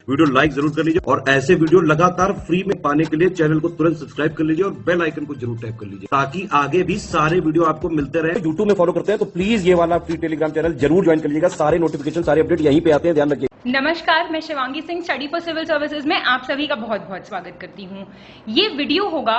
Video like जरूर कर लीजिए और ऐसे वीडियो लगातार फ्री में पाने के लिए चैनल को तुरंत सब्सक्राइब कर लीजिए और बेल आइकन को जरूर टैप कर लीजिए ताकि आगे भी सारे वीडियो आपको मिलते रहे। यूट्यूब में फॉलो करते हैं तो प्लीज ये वाला फ्री टेलीग्राम चैनल जरूर ज्वाइन कर लीजिएगा। सारे नोटिफिकेशन सारे अपडेट यहीं पे आते हैं, ध्यान रखिए। नमस्कार, मैं Shivangi Singh study for civil services में आप सभी का बहुत बहुत स्वागत करती हूँ। ये वीडियो होगा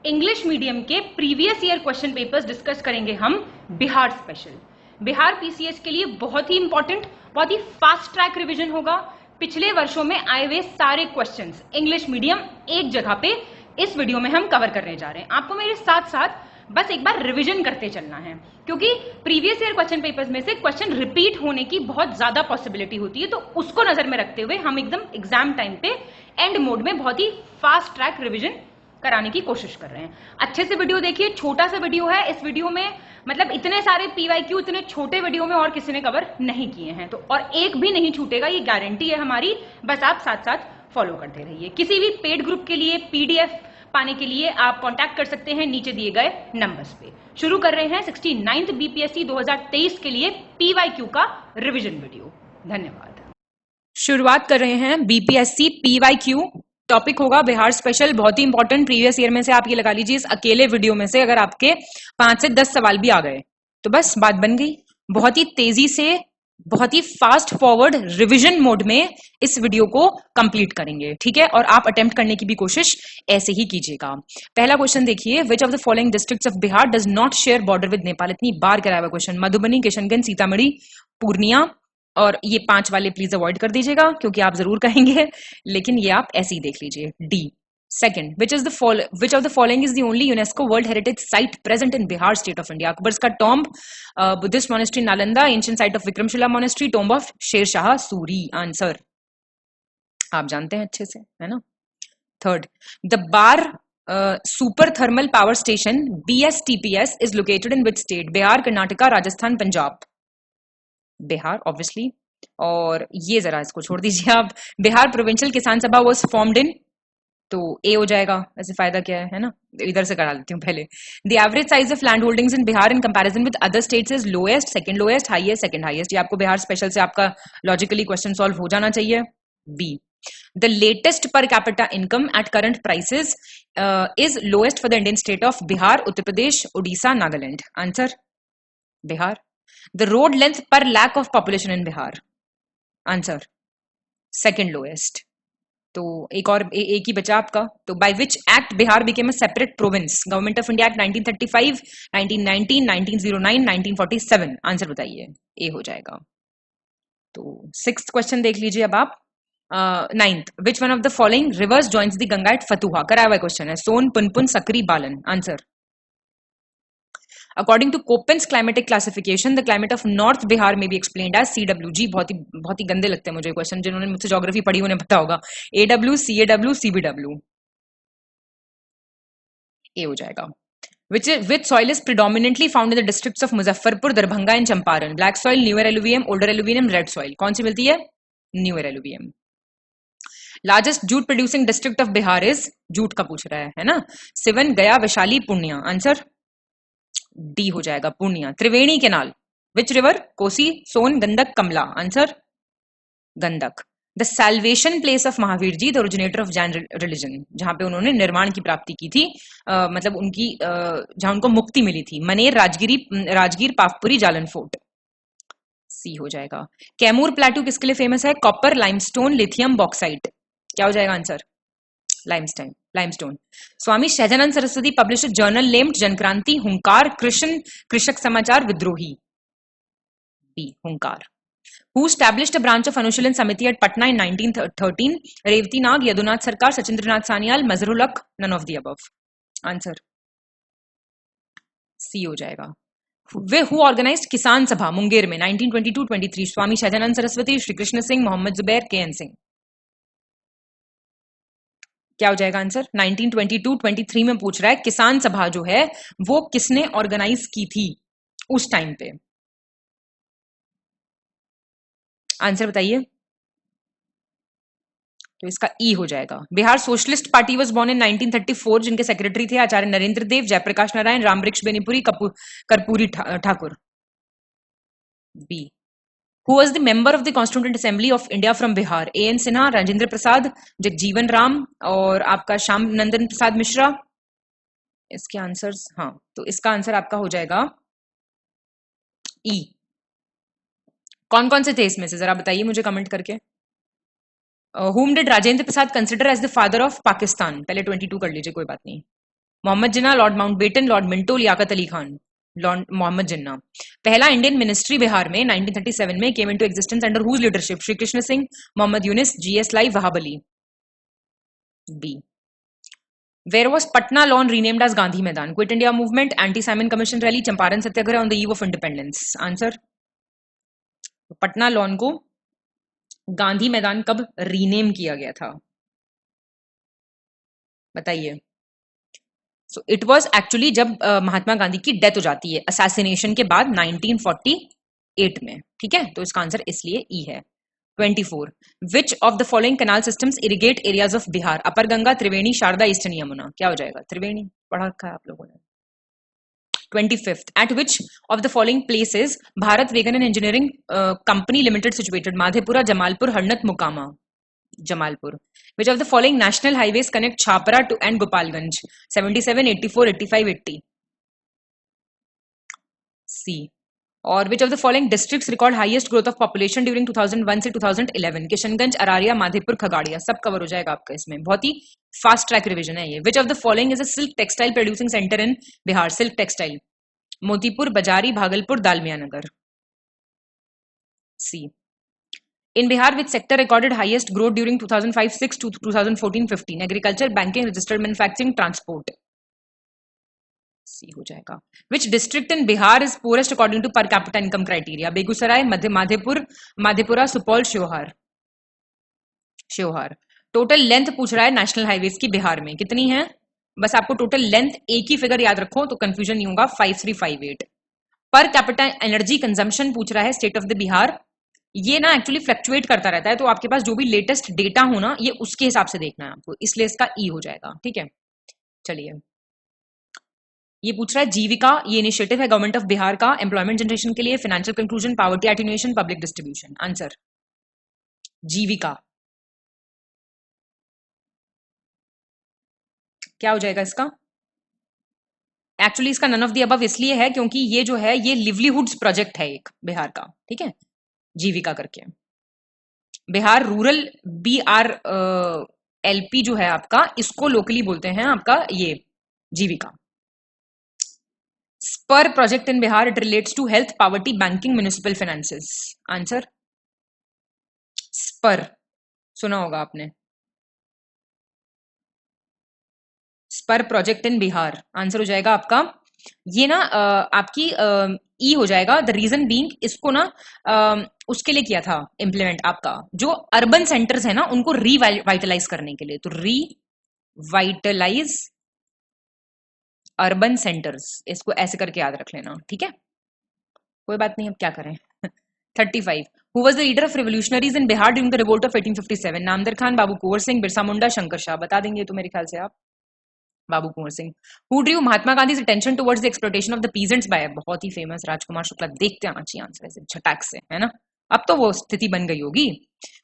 इंग्लिश मीडियम के previous year question papers discuss करेंगे हम बिहार स्पेशल। बिहार पीसीएस के लिए बहुत ही इंपॉर्टेंट, बहुत ही फास्ट ट्रैक रिवीजन होगा। पिछले वर्षों में आए हुए सारे क्वेश्चंस इंग्लिश मीडियम एक जगह पे इस वीडियो में हम कवर करने जा रहे हैं। आपको मेरे साथ साथ बस एक बार रिवीजन करते चलना है, क्योंकि प्रीवियस ईयर क्वेश्चन पेपर्स में से क्वेश्चन रिपीट होने की बहुत ज्यादा पॉसिबिलिटी होती है। तो उसको नजर में रखते हुए हम एकदम एग्जाम टाइम पे एंड मोड में बहुत ही फास्ट ट्रैक रिवीजन कराने की कोशिश कर रहे हैं। अच्छे से वीडियो देखिए, छोटा सा वीडियो है। इस वीडियो में मतलब इतने सारे पीवाईक्यू इतने छोटे वीडियो में और किसी ने कवर नहीं किए हैं, तो और एक भी नहीं छूटेगा, ये गारंटी है हमारी। बस आप साथ साथ फॉलो करते रहिए। किसी भी पेड ग्रुप के लिए पीडीएफ पाने के लिए आप कांटेक्ट कर सकते हैं नीचे दिए गए नंबर्स पे। शुरू कर रहे हैं 69th बीपीएससी 2023 के लिए पीवाईक्यू का रिवीजन वीडियो। धन्यवाद। शुरुआत कर रहे हैं बीपीएससी पीवाईक्यू। टॉपिक होगा बिहार स्पेशल, बहुत ही इंपॉर्टेंट। प्रीवियस ईयर में से आप ये लगा लीजिए, इस अकेले वीडियो में से अगर आपके 5 से 10 सवाल भी आ गए तो बस बात बन गई। बहुत ही तेजी से, बहुत ही फास्ट फॉरवर्ड रिवीजन मोड में इस वीडियो को कंप्लीट करेंगे, ठीक है। और आप अटेम्प्ट करने की भी कोशिश ऐसे ही कीजिएगा। पहला क्वेश्चन देखिए, विच of the following districts of Bihar does not share border with Nepal. इतनी बार कराया हुआ क्वेश्चन। मधुबनी, किशनगंज, सीतामढ़ी, पूर्णिया। और ये 5 वाले प्लीज अवॉइड कर दीजिएगा क्योंकि आप जरूर कहेंगे, लेकिन ये आप ऐसे ही देख लीजिए। D. Second, which of the following is the only UNESCO world heritage site present in Bihar state of India. Akbar's का tomb, Buddhist monastery Nalanda, ancient site of Vikramshila monastery, tomb of Sher Shah Suri. Answer आप जानते हैं अच्छे से, है ना। Third, the Barh super thermal power station BSTPS is located in which state. Bihar, Karnataka, Rajasthan, Punjab. Bihar obviously. और ये जरा इसको छोड़ दीजिए आप। बिहार प्रोविंशियल किसान सभा वाज फॉर्म्ड इन, तो ए हो जाएगा। वैसे फायदा क्या है ना, इधर से करा देती हूँ पहले। The average size of land holdings in Bihar in comparison with other states is lowest, second lowest, highest, second highest. ये आपको बिहार स्पेशल से आपका लॉजिकली क्वेश्चन सॉल्व हो जाना चाहिए। B, the latest per capita income at current prices is lowest for the Indian state of Bihar, Uttar Pradesh, Orissa, Nagaland. Answer Bihar. The road length per lakh of population in Bihar. Answer second lowest. तो एक और एक ही बचा आपका। तो by which act Bihar became a separate province? Government of India Act 1935, 1919, 1909, 1947. Answer बताइए। ए हो जाएगा। तो 6th क्वेश्चन देख लीजिए अब आप। 9th, which one of the following rivers joins the Ganga at Fatuha? कराया हुआ क्वेश्चन है। Son, Punpun, Sakri, Balan. Answer According to Köppen's climatic classification, the climate of North Bihar may be explained as CWG। बहुत ही गंदे लगते हैं मुझे क्वेश्चन, जिन्होंने मुझसे ज्योग्राफी पढ़ी उन्हें पता होगा। AW, CAW, CBW। ए हो जाएगा। Which soil is predominantly found in the districts of Muzaffarpur, Darbhanga and Champaran? Black soil, newer alluvium, older alluvium, red soil। कौन सी मिलती है? newer alluvium। Largest jute producing district of Bihar is, jute का पूछ रहा है ना। सिवन, गया, Vaishali, Purnia. Answer D हो जाएगा, Purnia. Triveni canal, which river? Kosi, Son, Gandak, Kamla. Answer Gandak. The salvation place of Mahavir ji, the originator of Jain religion, जहां पे उन्होंने निर्माण की प्राप्ति की थी, मतलब उनकी जहां उनको मुक्ति मिली थी। मनेर, राजगीर, पावपुरी, जालन फोर्ट। सी हो जाएगा। कैमूर प्लेटू किसके लिए फेमस है? Copper, limestone, lithium, bauxite. क्या हो जाएगा answer? Limestone. Swami Sahajanand Saraswati publish journal named Janakranti, Hunkar, Krishak समाचार, विद्रोही। बी हुंकार। Who established a branch of अनुशीलन समिति at Patna in 1913? रेवती नाग, यदुनाथ सरकार, सचिंद्रनाथ सान्याल, मजहरुल हक, none of the above। Answer C हो जाएगा। Who organized किसान सभा मुंगेर में 1922-23? स्वामी सहजानंद सरस्वती, श्री कृष्ण सिंह, मोहम्मद जुबैर, KN सिंह। क्या हो जाएगा आंसर? 1922-23 में पूछ रहा है किसान सभा जो है वो किसने ऑर्गेनाइज की थी उस टाइम पे। आंसर बताइए। तो इसका ई हो जाएगा। Bihar socialist party was born in 1934, जिनके सेक्रेटरी थे Acharya Narendra Dev, Jayaprakash Narayan, Rambriksh Benipuri, Karpoori Thakur. B Who was the member of the Constituent Assembly of India from Bihar? A.N. Sinha, Rajendra Prasad, Jagjivan Ram और आपका श्याम नंदन प्रसाद मिश्रा. इसके आंसर्स, हाँ, तो इसका आंसर आपका हो जाएगा ई. कौन कौन से थे इसमें से जरा बताइए मुझे कमेंट करके. Whom did Rajendra Prasad consider as the father of Pakistan? पहले 22 कर लीजिए, कोई बात नहीं. Mohammad Jinnah, lord Mountbatten, lord Minto, Liaquat Ali Khan. Lord Mohammad Jinnah. पहला इंडियन मिनिस्ट्री बिहार में 1937 में came into existence under whose leadership? Shri Krishna Sinha, Mohammad Yunus, GS लाई, Wahab Ali. B. Where was Patna lawn renamed as Gandhi Maidan? Quit India movement, anti-Simon commission rally, Champaran satyagraha on the eve of independence. Answer. Patna lawn को गांधी मैदान कब rename किया गया था बताइए. So it was actually जब महात्मा गांधी की डेथ हो जाती है असैसिनेशन के बाद 1948 में. ठीक है, तो इसका आंसर इसलिए ई है. 24. Which of the following canal systems irrigate areas of Bihar? Upper Ganga, Triveni, Sharda, eastern Yamuna. क्या हो जाएगा? त्रिवेणी. पढ़ा रखा है आप लोगों ने. 25th. At which of the following places Bharat Vegan and Engineering Company Limited situated? Madhepura, Jamalpur, Harnat, Mukama. Jamalpur. Which of the following national highways connect Chhapra to and Gopalganj? 77, 84, 85, 80. C. Or which of the following districts record highest growth of population during 2001 से 2011? किशनगंज, अरारिया, माधेपुर, खगाड़िया. सब cover हो जाएगा आपका इसमें. बहुत ही fast track revision है ये. Which of the following is a silk textile producing center in Bihar? Silk textile. Motipur, बजारी, भागलपुर, दालमिया नगर. C. In Bihar, which sector recorded highest growth during 2005-6 to 2014-15? Agriculture, banking, registered manufacturing, transport. C हो जाएगा. Which district in Bihar is poorest according to per capita income criteria? Begusarai, Madhepur, Madhepura, Supaul, Sheohar. Total length पूछ रहा है national highways की बिहार में कितनी है? बस आपको टोटल लेंथ एक ही फिगर याद रखो तो कंफ्यूजन नहीं होगा. 5358. पर कैपिटा एनर्जी कंजम्पशन पूछ रहा है स्टेट ऑफ द बिहार. ये ना एक्चुअली फ्लक्चुएट करता रहता है, तो आपके पास जो भी लेटेस्ट डेटा हो ना ये उसके हिसाब से देखना है आपको, इसलिए इसका ई हो जाएगा. ठीक है, चलिए. ये पूछ रहा है जीविका, ये इनिशिएटिव है गवर्नमेंट ऑफ बिहार का एम्प्लॉयमेंट जनरेशन के लिए, financial conclusion, poverty attenuation, public distribution. Answer Jeevika. क्या हो जाएगा इसका? एक्चुअली इसका नन ऑफ द अबव इसलिए है क्योंकि ये जो है ये लिवलीहुड्स प्रोजेक्ट है एक बिहार का. ठीक है, जीविका करके. बिहार रूरल BRLP जो है आपका, इसको लोकली बोलते हैं आपका ये Jeevika. SPUR project in Bihar, it relates to health, poverty, banking, municipal finances. Answer SPUR. सुना होगा आपने, SPUR project in Bihar. Answer हो जाएगा आपका ये ना आपकी ई हो जाएगा. द रीजन बीइंग, इसको ना उसके लिए किया था इंप्लीमेंट आपका जो अर्बन सेंटर्स है ना उनको रीवाइटलाइज करने के लिए. तो रीवाइटलाइज अर्बन सेंटर्स, इसको ऐसे करके याद रख लेना. ठीक है, कोई बात नहीं, अब क्या करें. 35. Who was the leader of revolutionaries in Bihar during the revolt of 1857? नामदर Khan, बाबू कुंवर सिंह, बिरसा मुंडा, शंकर शाह. बता देंगे तो मेरे ख्याल से आप. बाबू Kunwar Singh. Who drew Mahatma Gandhi attention towards the exploitation of the peasants by? बहुत ही फेमस राजकुमार शुक्ला. देखते आना चाहिए आंसर ऐसे झटाक से, है ना. अब तो वो स्थिति बन गई होगी.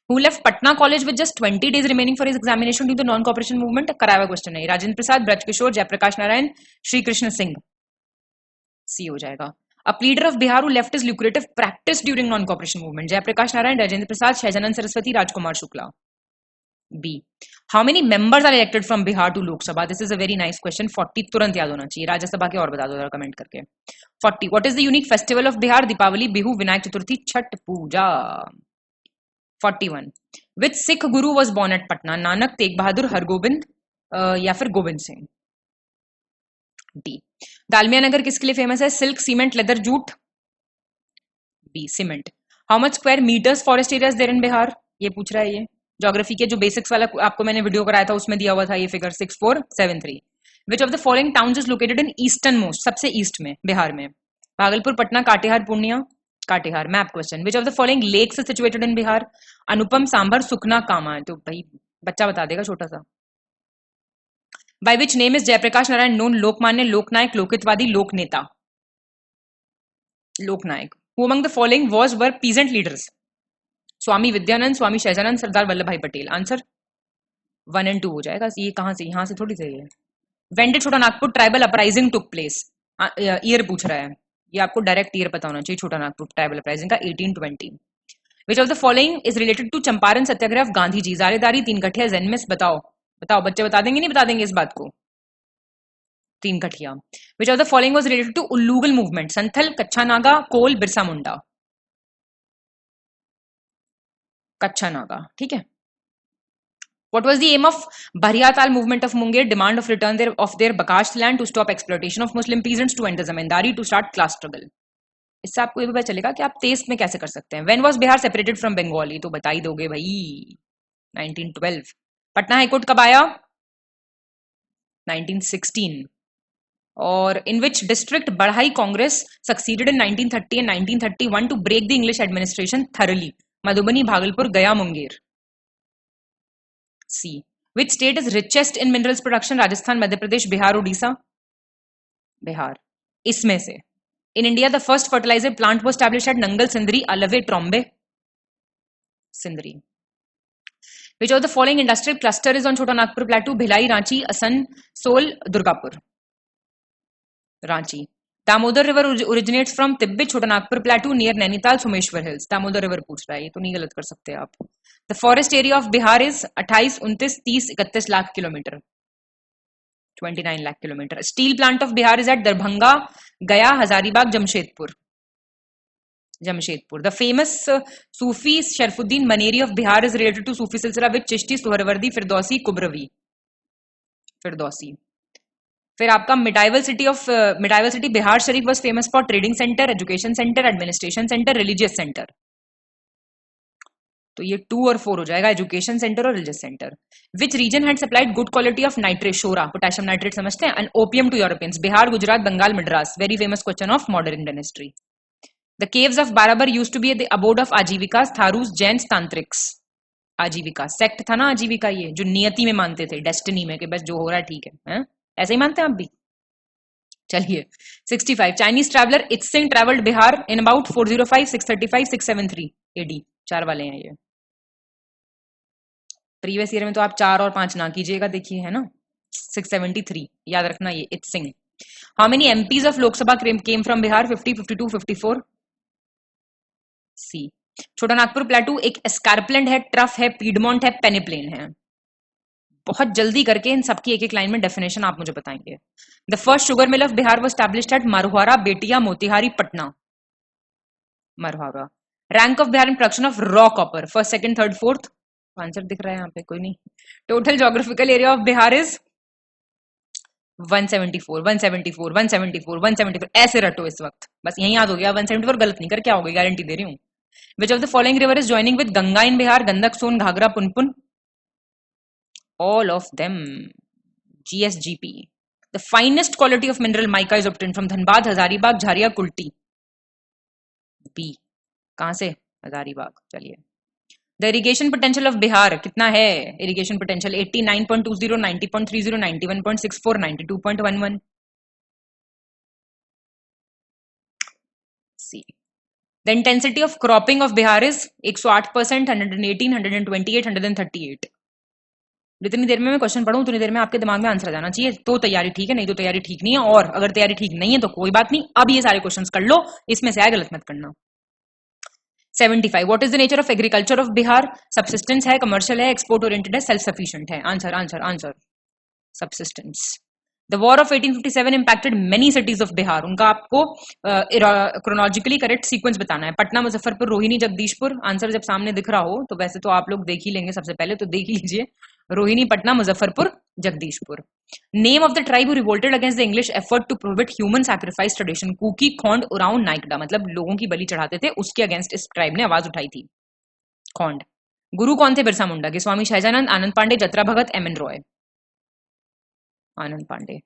Who left Patna College with just 20 days remaining for his examination due to the non-cooperation movement? कराया हुआ क्वेश्चन है. राजेंद्र प्रसाद, ब्रजकिशोर, जयप्रकाश नारायण, श्री कृष्ण सिंह. सी हो जाएगा. A pleader of Bihar who left his lucrative practice during non-cooperation movement? Jayaprakash Narayan, Rajendra Prasad, शहजानंद Saraswati, Rajkumar Shukla. B. How many members are elected from Bihar to Lok Sabha? This is a very nice question. 40 तुरंत याद होना चाहिए. राज्यसभा के और बता दो जरा कमेंट करके. 40. What is the unique festival of Bihar? Deepawali, Bihu, Vinayak Chaturthi, Chhath Puja. 41. Which Sikh guru was born at Patna? Nanak, Tegh Bahadur, Hargobind या फिर गोविंद सिंह. D. दालमिया नगर किसके लिए फेमस है? Silk, cement, leather, jute. B. Cement. How much square metres forest areas there in Bihar? ये पूछ रहा है. ये ज्योग्राफी के जो बेसिक्स वाला आपको मैंने वीडियो कराया था उसमें दिया हुआ था ये figure 6473. Which of the following towns is located in eastern most, सबसे ईस्ट में बिहार में? Bhagalpur, Patna, Katihar, Purnia. Katihar. Map question. Which of the following lakes is situated in Bihar? Anupam, Sambhar, Sukhna, Kama. तो भाई बच्चा बता देगा छोटा सा. By which name is Jayaprakash Narayan known? Lokmanya, Loknayak, Lokhitwadi, Lokneta. Loknayak. Who among the following were peasant leaders? स्वामी विद्यानंद, स्वामी शहजानंद, सरदार वल्लभ भाई पटेल. आंसर 1 and 2 हो जाएगा. ये कहां से, यहां से थोड़ी सही है. When did छोटा Nagpur tribal uprising took place? Year पूछ रहा है. ये आपको डायरेक्ट ईयर पता होना चाहिए. छोटा नागपुर ट्राइबल अपराइजिंग का 1820. Which of the following is related to Champaran Satyagraha of Gandhi ji? जारेदारी, तीन कठिया, जन्मेस. बताओ बताओ, बच्चे बता देंगे नहीं बता देंगे इस बात को? Tinkathia. Which of the following was related to Ulgulan movement? Santhal, Kachha Naga, कोल, बिरसा मुंडा. कच्चा नागा. ठीक है. What was the aim of Bharyatal movement of Munger? Demand of return of their Bakash land, to stop exploitation of Muslim peasants, to end the zamindari, to start class struggle. इससे आपको ये भी पता चलेगा कि आप तेज में कैसे कर सकते हैं. When was Bihar separated from Bengal? ये तो बता ही दोगे भाई. 1912. पटना हाईकोर्ट कब आया? 1916. और in which district Badhai Congress succeeded in 1930 and 1931 to break the English administration thoroughly? Madhubani, Bhagalpur, Gaya, Munger. C. Which state is richest in minerals production? Rajasthan, Madhya Pradesh, Bihar, Odisha. Bihar. इसमें से. In India, the first fertilizer plant was established at Nangal, Sindri, Alave, Trombe. Sindri. Which of the following industrial cluster is on Chota Nagpur Plateau? Bhilai, Ranchi, Asansol, Durgapur. Ranchi. Damodar River originates from Tibet, Chota Nagpur Plateau, near Nainital, Someshwar Hills. Damodar River पूछ रहा है, ये तो नहीं गलत कर सकते आप. The forest area of Bihar is 28, 29, 30, 31 lakh kilometer. 29 lakh kilometer. Steel plant of Bihar is at Darbhanga, Gaya, Hazaribagh, Jamshedpur. Jamshedpur. The famous Sufi Sharfuddin Maneri of Bihar is related to Sufi Silsila with Chishti, Suharwardi, Firdausi, Kubravi. Firdausi. फिर आपका medieval city Bihar Sharif was famous for trading center, education center, administration center, religious center. तो ये 2 और 4 हो जाएगा, education centre और religious centre. Which region had supplied good quality of nitrate? शोरा, potassium nitrate समझते हैं. And opium to Europeans? Bihar, Gujarat, Bengal, Madras. Very famous question of modern Indian history. The caves of Barabar used to be the abode of Ajivikas, Tharus, Jains, tantriks. Ajivika sect था ना, आजीविका ये जो नियति में मानते थे, डेस्टिनी में, कि बस जो हो रहा है ठीक है. ऐसे ही मानते हैं आप भी. चलिए 65. Chinese traveller Itsing travelled Bihar in about 405, 635, 673 AD. 4 वाले हैं ये. प्रीवियस ईयर में तो आप 4 और 5 ना कीजिएगा, देखिए है ना. 673 याद रखना ये Itsing. How many MPs of Lok Sabha came from Bihar? 50, 52, 54. सी. छोटा नागपुर प्लेटू एक एस्कारपलैंड है, ट्रफ है, पीडमोंट है, पेनिप्लेन है. बहुत जल्दी करके इन सबकी एक एक लाइन में डेफिनेशन आप मुझे बताएंगे. The first sugar mill of Bihar was established at Marhowrah, Bettiah, Motihari, Patna. Marhowrah. Rank of Bihar in production of raw copper? First, second, third, fourth. Answer दिख रहा है यहाँ पे, कोई नहीं. Total geographical area of Bihar is 174, 174, 174, 174. ऐसे रटो इस वक्त, बस यही याद हो गया. 174 गलत नहीं करके आओगे, गारंटी दे रही हूँ. Which of the following river is joining with Ganga in Bihar? Gandak, Son, Ghaghara, Punpun. All of them. GSGP. The finest quality of mineral mica is obtained from Dhanbad, Hazaribagh, Jharia, Kulti. B. कहां से? हजारीबाग. चलिए. The irrigation potential of Bihar कितना है? Irrigation potential 89.20, 90.30, 91.64, 92.11. C. The intensity of cropping of Bihar is 108%, 118, 128, 138. जितनी देर में मैं question पढ़ूं उतनी देर में आपके दिमाग में आंसर आ जाना चाहिए. तो तैयारी ठीक है, नहीं तो तैयारी ठीक नहीं है. और अगर तैयारी ठीक नहीं है तो कोई बात नहीं, अब ये सारे क्वेश्चंस कर लो, इसमें से आए गलत मत करना. 75. What is the nature of agriculture of Bihar? Subsistence है, कमर्शियल है, एक्सपोर्ट ओरिएंटेड है, सेल्फ सफिशिएंट है. Answer answer answer subsistence. The war of 1857 impacted many cities of Bihar. उनका आपको क्रोनोलॉजिकली करेक्ट सीक्वेंस बताना है. पटना, मुजफ्फरपुर, रोहिणी, जगदीशपुर. आंसर जब सामने दिख रहा हो तो वैसे तो आप लोग देख ही लेंगे, सबसे पहले तो देख लीजिए. Rohini, Patna, Muzaffarpur, Jagdishpur. Name of the tribe who revolted against the English effort to prohibit human sacrifice tradition? Kuki, Khond, Oraon, Naikda. मतलब लोगों की बलि चढ़ाते थे, उसके अगेंस्ट इस ट्राइब ने आवाज उठाई थी. खोंड. गुरु कौन थे बिरसा मुंडा के? स्वामी शहजानंद, Anand Pandey, Jatra Bhagat, M N Roy. Anand Pandey.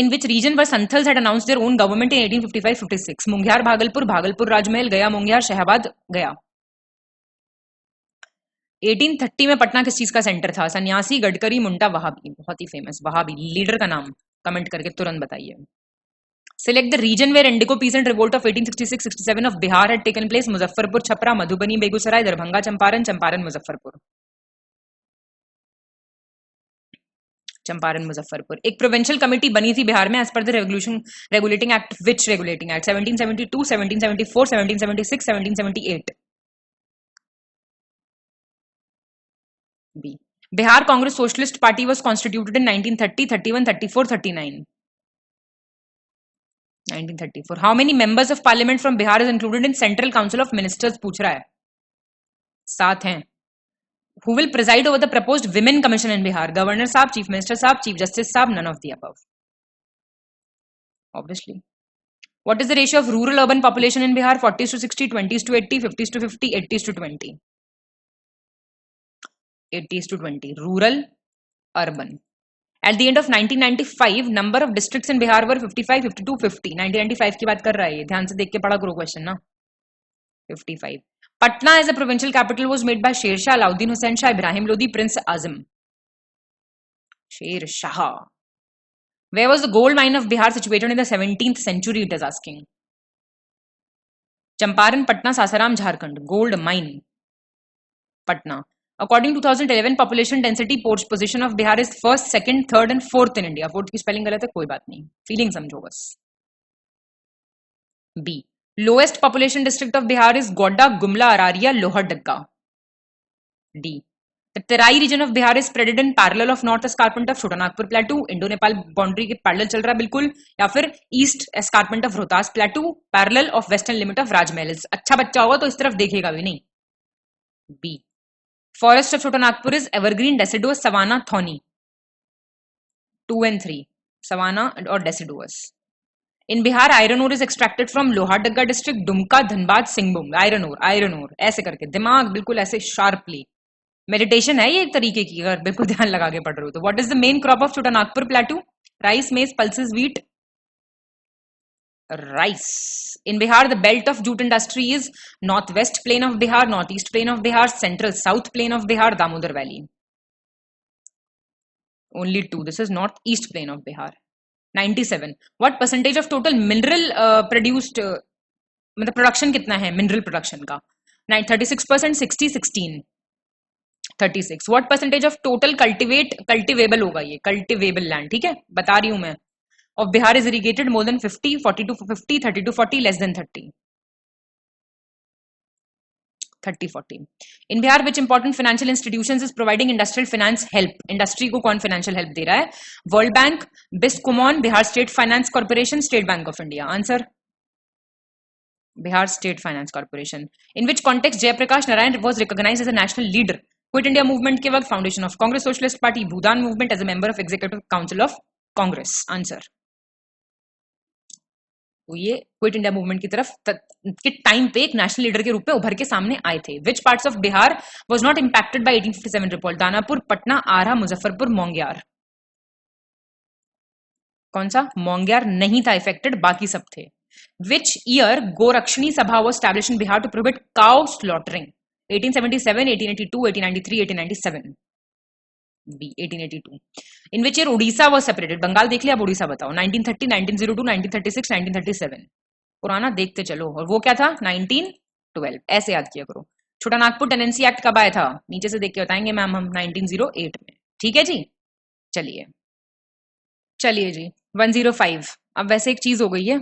In which region were Santhals had announced their own government in 1855-56? Munger, Bhagalpur, Bhagalpur Rajmahal, Gaya, मुंगियार, Shahbad, गया. 1830 में पटना किस चीज का सेंटर था? सन्यासी, गडकरी, मुंडा, वहाबी. बहुत ही फेमस वहाबी लीडर का नाम कमेंट करके तुरंत बताइए. Select the region where Indigo peasant revolt of 1866-67 of Bihar had taken place. Muzaffarpur, Chhapra, Madhubani, Begusarai, Darbhanga, Champaran, Muzaffarpur. Champaran Muzaffarpur. एक प्रोविंशियल कमेटी बनी थी बिहार में as per the regulating act. Which regulating act? 1772, 1774, 1776, 1778. B. Bihar Congress Socialist Party was constituted in 1930, 31, 34, 39. 1934. How many members of parliament from Bihar is included in Central Council of Ministers? पूछ रहा है. 7 हैं. Who will preside over the proposed Women Commission in Bihar? Governor साहब, Chief Minister साहब, Chief Justice साहब, none of the above. Obviously. What is the ratio of rural-urban population in Bihar? 40s to 60, 20s to 80, 50s to 50, 80s to 20. 80s to 20. Rural, urban. At the end of 1995, number of districts in Bihar were 55, 52, 50. 1995 की बात कर रहा है ये. ध्यान से देख के पढ़ा करो क्वेश्चन ना. 55. Patna as a provincial capital was made by Sher Shah, Alauddin Hussain Shah, Ibrahim Lodi, Prince Azam. Sher Shah. Where was the gold mine of Bihar situated in the 17th century? It is asking. Champaran, Patna, Sasaram, Jharkhand. Gold mine. Patna. According to 2011 population density position of Bihar is first, second, third and fourth in India. Fourth की spelling गलत है, कोई बात नहीं. Feeling समझो बस. B. Lowest population district of Bihar is Godda, Gumla, Araria, Lohardaga. D. The Terai region of Bihar is spread in parallel of North Escarpment of Chotanagpur Plateau. Indo-Nepal boundary के parallel चल रहा है बिल्कुल. या फिर East Escarpment of Rohtas Plateau, parallel of western limit of Rajmahal. अच्छा बच्चा होगा तो इस तरफ देखेगा भी नहीं. B. Forest of Chotanagpur is evergreen, deciduous, savanna, thorny. 2 and 3. Savanna or deciduous. In Bihar, iron ore is extracted from Lohardaga district, Dumka, Dhanbad, Singhbhum. Iron ore. ऐसे करके दिमाग बिल्कुल ऐसे sharply. Meditation है ये एक तरीके की, अगर बिल्कुल ध्यान लगा के पढ़ रहे हो तो. What is the main crop of Chotanagpur Plateau? Rice, maize, pulses, wheat. Rice. In Bihar, the belt of jute industry is northwest plain of Bihar, northeast plain of Bihar, central south plain of Bihar, Damodar Valley. Only 2. This is northeast plain of Bihar. 97. What percentage of total mineral produced? मतलब production कितना है mineral production का? 36%, 60, 16. 36. What percentage of total cultivable होगा ये? Cultivable land. ठीक है, बता रही हूँ मैं. Of Bihar is irrigated more than 50, 40 to 50, 30 to 40, less than 30. 30, 40. In Bihar, which important financial institutions is providing industrial finance help? Industry को कौन financial help दे रहा है? World Bank, BISCOMON, Bihar State Finance Corporation, State Bank of India. Answer? Bihar State Finance Corporation. In which context Jayaprakash Narayan was recognized as a national leader? Quit India movement के वक्त, foundation of Congress Socialist Party, Bhudan movement as a member of Executive Council of Congress. Answer. तो ये quit India movement की तरफ के time पे एक national leader के रूप में उभर के सामने आए थे. Which parts of Bihar was not impacted by 1857 revolt? Danapur, Patna, Arrah, Muzaffarpur, Munger. कौन सा? मोंगियार नहीं था इफेक्टेड, बाकी सब थे. विच year Gorakshini Sabha was established in Bihar to prohibit cow slaughtering? 1877, 1882, 1893, 1897. B. 1882. In which year Odisha was separated? Bengal देख लिया, अब उड़ीसा बताओ. 1930, 1902, 1936, 1937. पुराना देखते चलो. और वो क्या था? 1912. ऐसे याद किया करो. छोटानागपुर टेनेंसी एक्ट कब आया था? नीचे से देख के बताएंगे मैम हम. 1908 में. ठीक है जी. चलिए जी. 105. अब वैसे एक चीज हो गई है.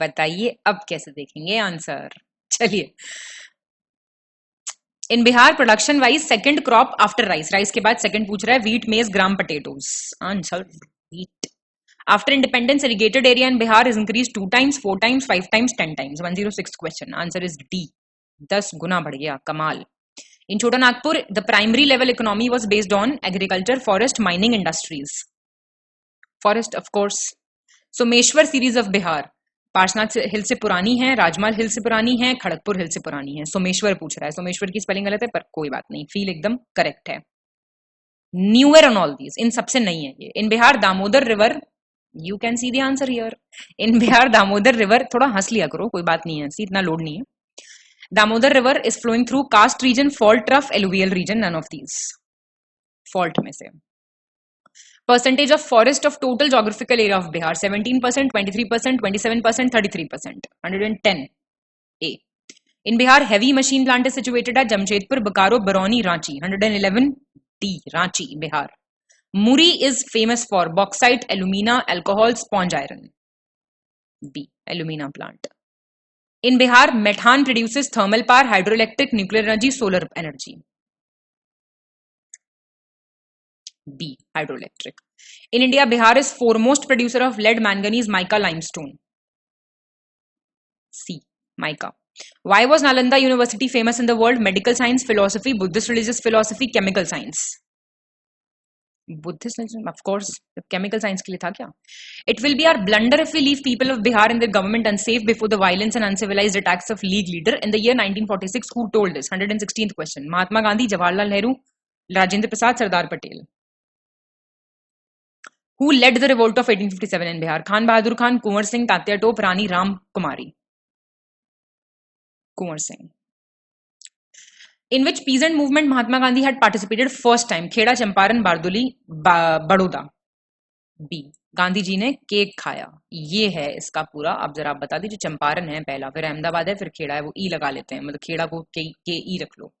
बताइए अब कैसे देखेंगे आंसर. चलिए. In Bihar, production wise, second crop after rice. Rice के बाद second पूछ रहा है wheat, maize, gram, potatoes. Answer wheat. After independence, irrigated area in Bihar is increased 2 times, 4 times, 5 times, 10 times. 106 question. Answer is D. 10 गुना बढ़ गया. कमाल. In Chotanagpur, the primary level economy was based on agriculture, forest, mining industries. Forest, of course. Someshwar series of Bihar. Parshvanath हिल से पुरानी है, राजमहल हिल से पुरानी है, खड़गपुर हिल से पुरानी है. सोमेश्वर पूछ रहा है. सोमेश्वर की स्पेलिंग गलत है पर कोई बात नहीं. फील एकदम करेक्ट है. None on all these. इन सबसे नहीं है ये. In Bihar Damodar river. You can see the answer here. In Bihar Damodar river. थोड़ा हंस लिया करो, कोई बात नहीं है. इतना लोड नहीं है. Damodar river is flowing through karst region, fault, trough, alluvial region. None of these. Fault में से. Percentage of forest of total geographical area of Bihar: 17%, 23%, 27%, 33%. 110. A. In Bihar, heavy machine plant is situated at Jamshedpur, Bokaro, Barauni, Ranchi. 111. D. Ranchi, Bihar. Muri is famous for bauxite, alumina, alcohol, sponge iron. B. Alumina plant. In Bihar, Methan produces thermal power, hydroelectric, nuclear energy, solar energy. B. Hydroelectric. In India, Bihar is foremost producer of lead, manganese, mica, limestone. C. Mica. Why was Nalanda University famous in the world? Medical science, philosophy, Buddhist religious philosophy, chemical science. Buddhist, of course. Chemical science के लिए था क्या? It will be our blunder if we leave people of Bihar and their government unsafe before the violence and uncivilized attacks of League leader in the year 1946. Who told this? 116th question. Mahatma Gandhi, Jawaharlal Nehru, Rajendra Prasad, Sardar Patel. Who led the revolt of 1857 in Bihar? Khan Bahadur Khan, Kunwar Singh, Tatya Tope, Rani Ram Kumari. Kunwar Singh. In which peasant movement Mahatma Gandhi had participated first time? Kheda, Champaran, Bardoli, Baroda. B. Gandhi ji ने cake खाया. ये है इसका पूरा. अब जरा आप बता दीजिए. चंपारण है पहला, फिर अहमदाबाद है, फिर खेड़ा है. वो ई लगा लेते हैं, मतलब खेड़ा को के ई रख लो.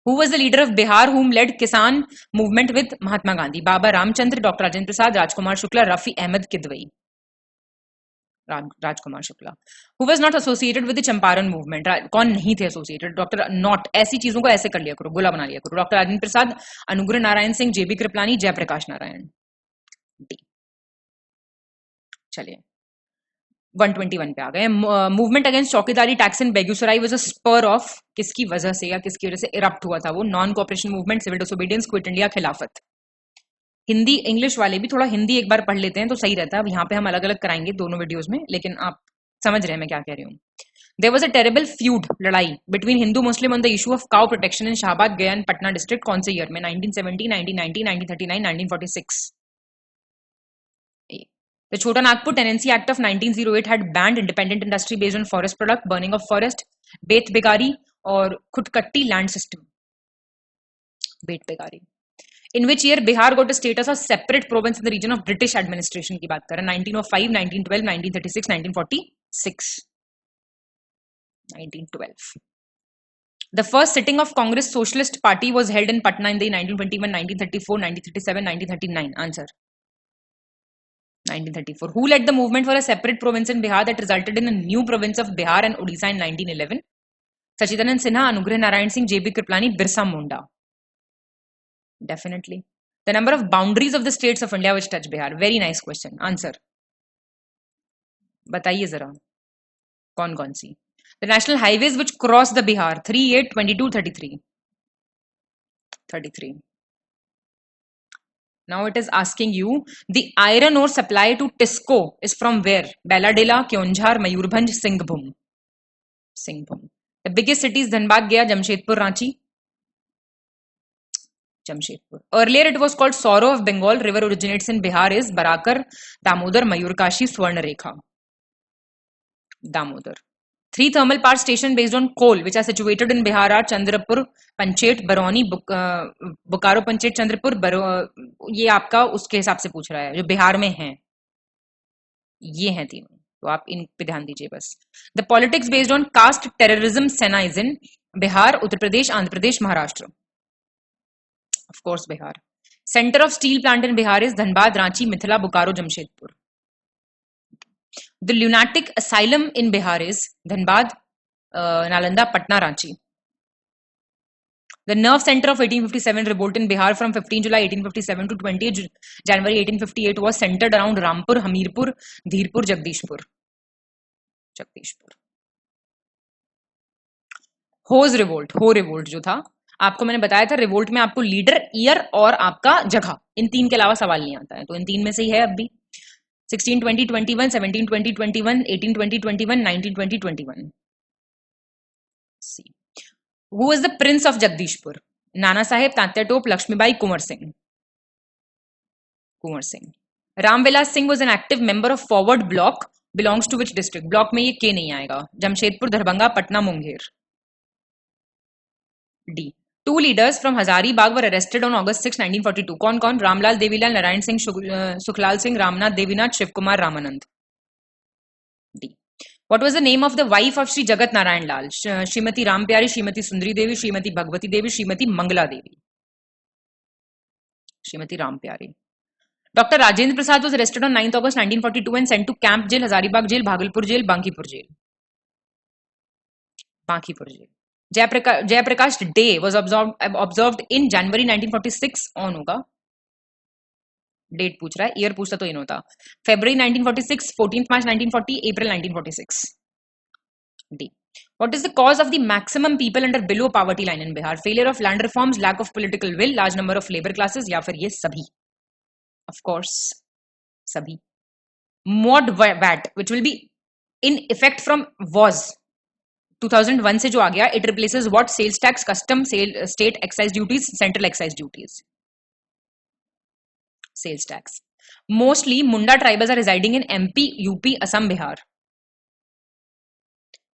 Who was the leader of Bihar whom led Kisan movement with Mahatma Gandhi? Baba Ramchandra, Dr. Rajendra Prasad, Rajkumar Shukla, Rafi Ahmed Kidwai. Rajkumar Shukla. Who was not associated with the Champaran movement? कौन नहीं थे एसोसिएटेड? Doctor not. ऐसी चीजों को ऐसे कर लिया करो, गोला बना लिया करो. Doctor Rajendra Prasad, Anugrah Narayan Sinha, JB Kripalani, Jayaprakash Narayan. D. चलिए 121 पे आ गए. Movement against chaukidari tax in Begusarai was a spur of, किसकी वजह से या किसकी वजह से इरप्ट हुआ था वो? Non cooperation movement, civil disobedience, quit India, Khilafat. Hindi English वाले भी थोड़ा हिंदी एक बार पढ़ लेते हैं तो सही रहता है. अब यहाँ पे हम अलग अलग कराएंगे दोनों वीडियोस में, लेकिन आप समझ रहे हैं मैं क्या कह रही हूँ. There was a terrible feud, लड़ाई between Hindu Muslim on the issue of cow protection in Shahabad, Gaya and Patna district. कौन से ईयर में? 1970, 1990, 1939, 1946. The Chota Nagpur Tenancy Act of 1908 had banned independent industry based on forest product, burning of forest, Bet Begari और khuntkatti land system. Bet Begari. In which year Bihar got a status of separate province in the region of British administration की बात करें? 1905, 1912, 1936, 1946. 1912. The first sitting of Congress Socialist Party was held in Patna in the 1921, 1934, 1937, 1939. Answer. 1934. Who led the movement for a separate province in Bihar that resulted in a new province of Bihar and Odisha in 1911? Sachidanand Sinha, Anugrah Narayan Singh, J.B. Kriplani, Birsa Munda. Definitely. The number of boundaries of the states of India which touch Bihar. Very nice question. Answer. बताइए जरा कौन कौन सी? The national highways which cross the Bihar: 3, 8, 22, 33. 33. Now it is asking you, the iron ore supply to TISCO is from where? Bailadila, Keonjhar, Mayurbhanj, Singhbhum. Singhbhum. The biggest cities: Dhanbad, Gaya, Jamshedpur, Ranchi. Jamshedpur. Earlier it was called Sorrow of Bengal. River originates in Bihar is Barakar, Damodar, Mayurkashi, Swarnarekha. Damodar. 3 thermal power stations based on coal which are situated in Bihar are Chandrapur, Panchet, Barauni, Bokaro, Panchet, Chandrapur, ये आपका उसके हिसाब से पूछ रहा है जो बिहार में हैं. ये हैं तीनों, तो आप इन पे ध्यान दीजिए बस. The politics based on caste terrorism Sena is in Bihar, Uttar Pradesh, Andhra Pradesh, Maharashtra. Of course Bihar. Center of steel plant in Bihar is Dhanbad, Ranchi, Mithila, Bokaro, Jamshedpur. The lunatic asylum in Bihar is Dhanbad, Nalanda, Patna, Ranchi. The nerve center of 1857 revolt in Bihar from 15 July 1857 to 20 January 1858 was centered around Rampur, Hamirpur, Dheerpur, Jagdishpur. Hose revolt, हो revolt जो था आपको मैंने बताया था, revolt में आपको leader, year और आपका जगह, इन तीन के अलावा सवाल नहीं आता है, तो इन तीन में से ही है अब भी. 1620, 21, 1720, 21, 1820, 21, 1920, 21. See. Who was the Prince of Jagdishpur? Nana Sahib, Tatya Tope, Lakshmibai, Kunwar Singh. Kunwar Singh. Ram Vilas Singh was an active member of Forward Bloc. Belongs to which district? Bloc में ये के नहीं आएगा. Jamshedpur, Darbhanga, Patna, Munger. D. Two leaders from Hazaribagh were arrested on August 6, 1942. कौन कौन? Ramlal Devilal, Narayan Singh, Sukhlal Singh, Ramnath Devinath, Shiv Kumar Ramanand. D. What was the name of the wife of Sri Jagat Narayan Lal? Srimati Rampyari, Srimati Sundari Devi, Srimati Bhagwati Devi, Srimati Mangala Devi. Srimati Rampyari. Dr. Rajendra Prasad was arrested on 9th August 1942 and sent to Camp Jail, Hazaribagh Jail, Bhagalpur Jail, Bankipur Jail. Bankipur Jail. Jayaprakash Day was observed in January 1946 on होगा. Date पूछ रहा है, year पूछता तो इन होता. February 1946, 14th March 1940, April 1946. D. What is the cause of the maximum people under below poverty line in Bihar? Failure of land reforms, lack of political will, large number of labor classes, या फिर ये सभी? Of course, सभी. Mod VAT, which will be in effect from was 2001 से जो आ गया, it replaces what? Sales tax, custom, state excise duties, central excise duties. Sales tax. Mostly Munda tribes are residing in MP, UP, Assam, Bihar.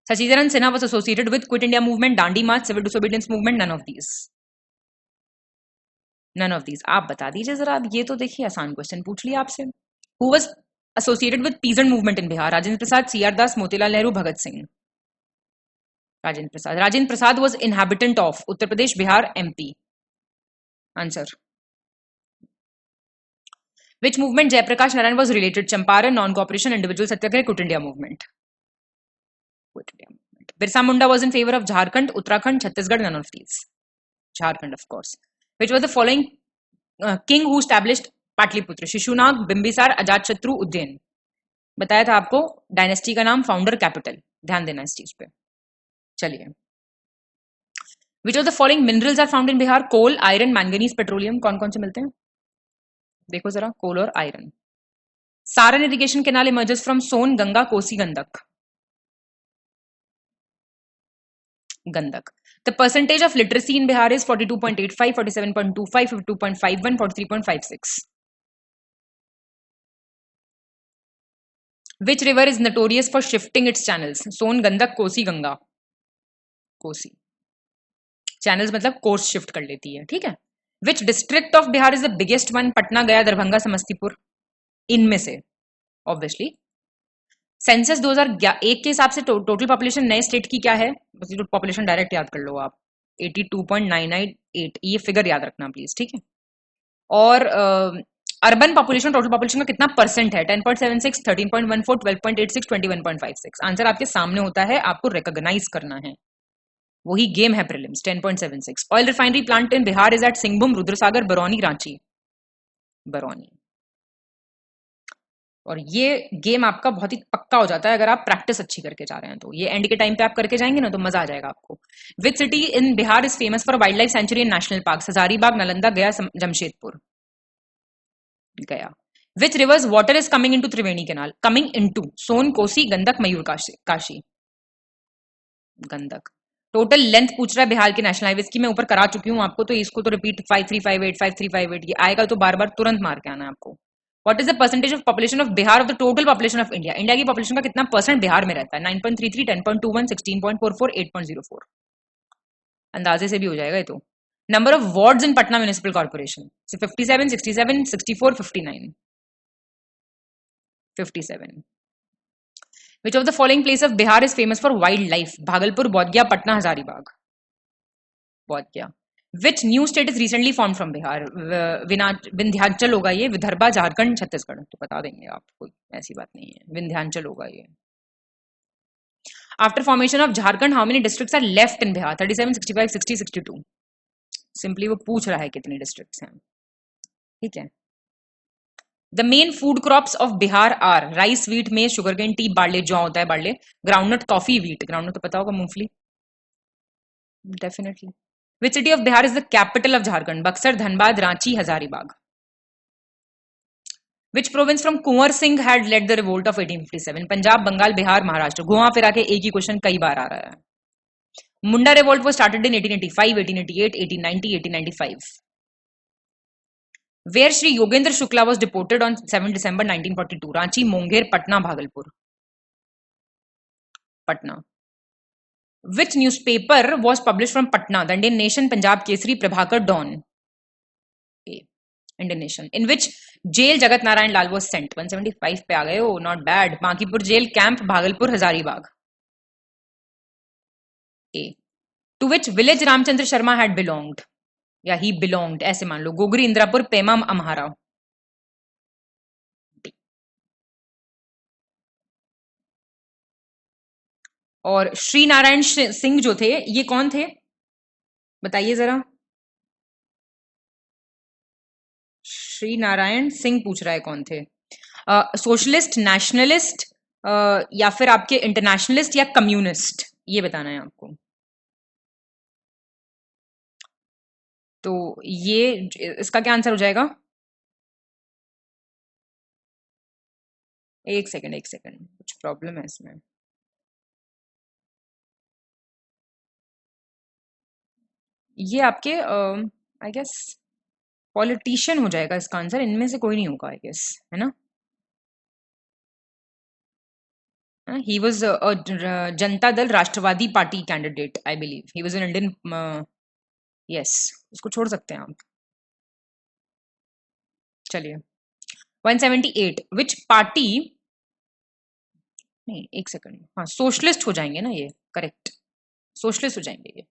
Sachidaran Sinha was associated with Quit India movement, Dandi March, civil disobedience movement. None of these. None of these. आप बता दीजिए जरा. ये तो देखिए आसान question पूछ लिया आपसे. Who was associated with peasant movement in Bihar? Rajendra Prasad, C.R. Das, Motilal Nehru, Bhagat Singh. Rajendra Prasad. Rajendra Prasad was inhabitant of Uttar Pradesh, Bihar, MP. Answer. Which movement Jayaprakash Narayan was related? Champaran, non-cooperation, individual satyagraha, Quit India movement. Quit India movement. Birsa Munda was in favor of Jharkhand, Uttarakhand, Chhattisgarh, none of these. Jharkhand, of course. Which was the following king who established Patliputra? Shishunag, Bimbisar, Ajatshutru, Ujjain. बताया था आपको dynasty का नाम, founder, capital. ध्यान देना इस चीज पे. चलिए. Which of the following minerals are found in Bihar? Coal, iron, manganese, petroleum. कौन कौन से मिलते हैं? देखो जरा, कोल और iron. Saran irrigation canal emerges from Son, Ganga, Kosi, Gandak. Gandak. The percentage of literacy in Bihar is 42.85, 47.25, 52.51, 43.56. Which river is notorious for shifting its channels? Son, Gandak, Kosi, Ganga. Kosi. Channels मतलब course shift कर लेती है. ठीक है. Which district of Bihar is the biggest one? Patna, गया, दरभंगा, समस्तीपुर. इनमें से obviously. Census 2001 के हिसाब से टोटल पॉपुलेशन नए स्टेट की क्या है? बस ये पॉपुलेशन डायरेक्ट याद कर लो आप. 82.998. ये फिगर याद रखना प्लीज. ठीक है. और अर्बन पॉपुलेशन टोटल पॉपुलेशन का कितना परसेंट है? 10.76, 13.14, 12.86, 21.56. आंसर आपके सामने होता है, आपको रिकॉग्नाइज करना है. वही गेम है prelims. 10.76. Oil refinery plant in Bihar is at Singhbhum, Rudrasagar, Barauni, Ranchi. Barauni. और ये गेम आपका बहुत ही पक्का हो जाता है अगर आप प्रैक्टिस अच्छी करके जा रहे हैं. तो ये एंड के टाइम पे आप करके जाएंगे ना तो मजा आ जाएगा आपको. Which city in Bihar is famous for wildlife sanctuary and national park? Hazaribagh, Nalanda, Gaya, Jamshedpur. Gaya. Which rivers water is coming into Triveni canal? Coming into Son, Kosi, Gandak, Mayur, Kashi. Gandak. Total length पूछ रहा है बिहार के नेशनल हाईवेज की. मैं ऊपर करा चुकी हूं आपको, तो इसको तो रिपीट 5358, 5358 ये आएगा तो बार बार तुरंत मार के आना है आपको. What is the percentage of population of Bihar of the total population of India? India की पॉपुलेशन का कितना परसेंट बिहार में रहता है? 9.33, 10.21, 16.44, 8.04. अंदाजे से भी हो जाएगा ये तो. Number of wards in Patna municipal corporation? 57, 67, 64, 59. 57. Which of the following place of Bihar is famous for wildlife? Bhagalpur, Bodh Gaya, Patna, Hazaribagh. Bodh Gaya. Which new state is recently formed from Bihar? Vindhyachal होगा ये, विदर्भा, झारखंड, छत्तीसगढ़. तो बता देंगे आप, कोई ऐसी बात नहीं है. विंध्याचल होगा ये. After formation of Jharkhand, how many districts are left in Bihar? 37, 65, 60, 62. Simply वो पूछ रहा है कितने districts हैं. ठीक है. The main food crops of Bihar are rice, wheat, maize, sugarcane, tea, barley. जौ होता है barley. Groundnut, coffee, wheat. Groundnut तो पता होगा, मूंगफली. Definitely. Which city of Bihar is the capital of Jharkhand? Buxar, Dhanbad, Ranchi, Hazaribagh. Which province from Kunwar Singh had led the revolt of 1857? Punjab, Bengal, Bihar, Maharashtra. घुमा फिरा के एक ही question कई बार आ रहा है. Munda revolt was started in 1885, 1888, 1890, 1895. Where Shri Yogendra Shukla was deported on 7 December 1942? Ranchi, Munger, Patna, Bhagalpur. Patna. Which newspaper was published from Patna? The Indian Nation, Punjab Kesari, Prabhakar, Dawn. A. Indian Nation. In which jail Jagat Narayan Lal was sent? 175 पे आ गए हो, not bad. Bankipur jail, camp, Bhagalpur, Hazaribagh. A. To which village Ramchandra Sharma had belonged? या he belonged, ऐसे मान लो. गोगरी, इंद्रापुर, पेमा, अम्हारा. और श्री नारायण सिंह जो थे, ये कौन थे? बताइए जरा. श्री नारायण सिंह पूछ रहा है कौन थे. सोशलिस्ट, नेशनलिस्ट, या फिर आपके इंटरनेशनलिस्ट या कम्युनिस्ट, ये बताना है आपको. तो ये इसका क्या आंसर हो जाएगा? एक सेकंड कुछ प्रॉब्लम है इसमें. ये आपके आई गेस पॉलिटिशियन हो जाएगा इसका आंसर. इनमें से कोई नहीं होगा आई गेस, है ना. ही was Janata Dal Rashtrawadi party candidate, I believe. He was an Indian. Yes, उसको छोड़ सकते हैं आप. चलिए. 178. विच पार्टी, नहीं एक सेकंड, हाँ सोशलिस्ट हो जाएंगे ना ये. करेक्ट, सोशलिस्ट हो जाएंगे ये.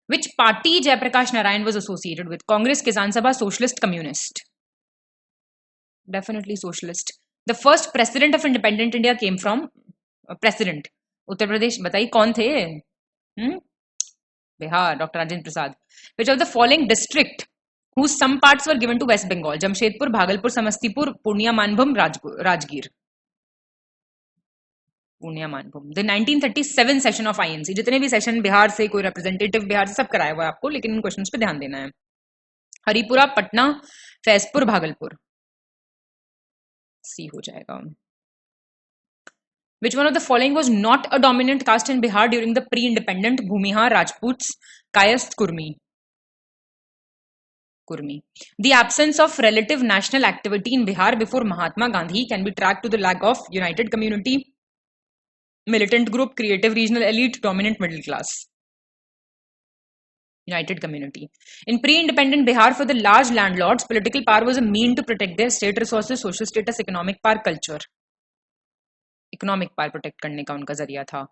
Which party Jayaprakash Narayan was associated with? Congress, Kisan Sabha, socialist, communist. Definitely socialist. The first president of independent India came from, president Uttar Pradesh. बताइए कौन थे? Bihar, doctor Rajendra Prasad. Which of the following district whose some parts were given to West Bengal? Jamshedpur, Bhagalpur, Samastipur, Purnia, Manbhum, Rajgir. Purnia, Manbhum. The 1937 session of INC, जितने भी session Bihar से, कोई representative Bihar से, सब कराया हुआ है आपको, लेकिन इन क्वेश्चंस पे ध्यान देना है. हरिपुरा, पटना, फैजपुर, भागलपुर. सी हो जाएगा. Which one of the following was not a dominant caste in Bihar during the pre-independent? Bhumihar, Rajputs, Kayast, Kurmi. The absence of relative national activity in Bihar before Mahatma Gandhi can be tracked to the lack of united community, militant group, creative regional elite, dominant middle class. United community. In pre-independent Bihar, for the large landlords, political power was a mean to protect their state resources, social status, economic power, culture. Economic power protect करने का उनका जरिया था.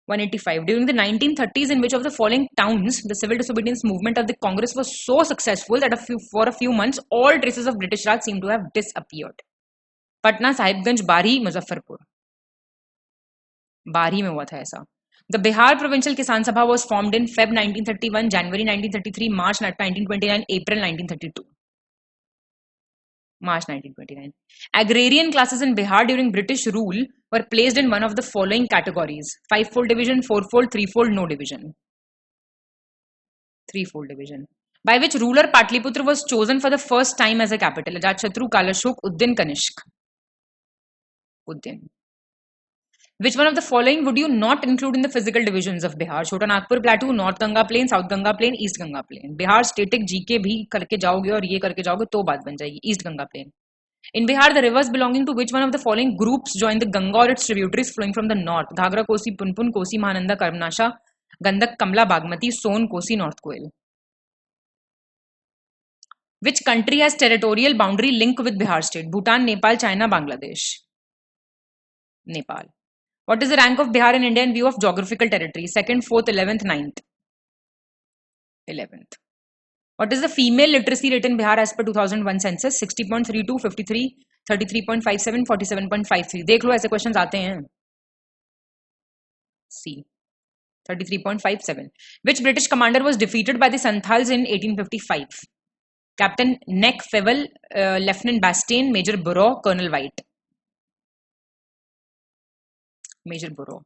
185. During the 1930s, in which of the following towns the civil disobedience movement of the Congress was so successful that for a few months all traces of British Raj seem to have disappeared? Patna, Sahibganj, बारी, मुजफ्फरपुर. बारी में हुआ था ऐसा. The Bihar Provincial Kisan Sabha was formed in Feb 1931, January 1933, March 1929, April 1932. March 1929. Agrarian classes in Bihar during British rule were placed in one of the following categories: 5-fold division, 4-fold, 3-fold, no division. 3-fold division. By which ruler Patliputra was chosen for the first time as a capital? Ajatshatru, Kalashok, Uddin, Kanishk. Uddin. Which one of the following would you not include in the physical divisions of Bihar? Chota Nagpur Plateau, North Ganga Plain, South Ganga Plain, East Ganga Plain. Bihar static GK भी करके जाओगे और ये करके जाओगे तो बात बन जाएगी. East Ganga Plain. In Bihar, the rivers belonging to which one of the following groups join the Ganga or its tributaries flowing from the north? Ghagra, Kosi, Punpun, Kosi, Mahananda, Karmnasha, Gandak, Kamla, Bagmati, Son, Kosi, North Koel. Which country has territorial boundary link with Bihar state? Bhutan, Nepal, China, Bangladesh. Nepal. What is the rank of Bihar in India in view of geographical territory? 2nd, 4th, 11th, 9th. 11th. What is the female literacy rate in Bihar as per 2001 census? 60.32, 53, 33.57, 47.53. देख लो ऐसे questions आते हैं. C. 33.57. Which British commander was defeated by the Santhals in 1855? Captain Neck Fewell, Lieutenant Bastian, Major Burrow, Colonel White. Major Burrow.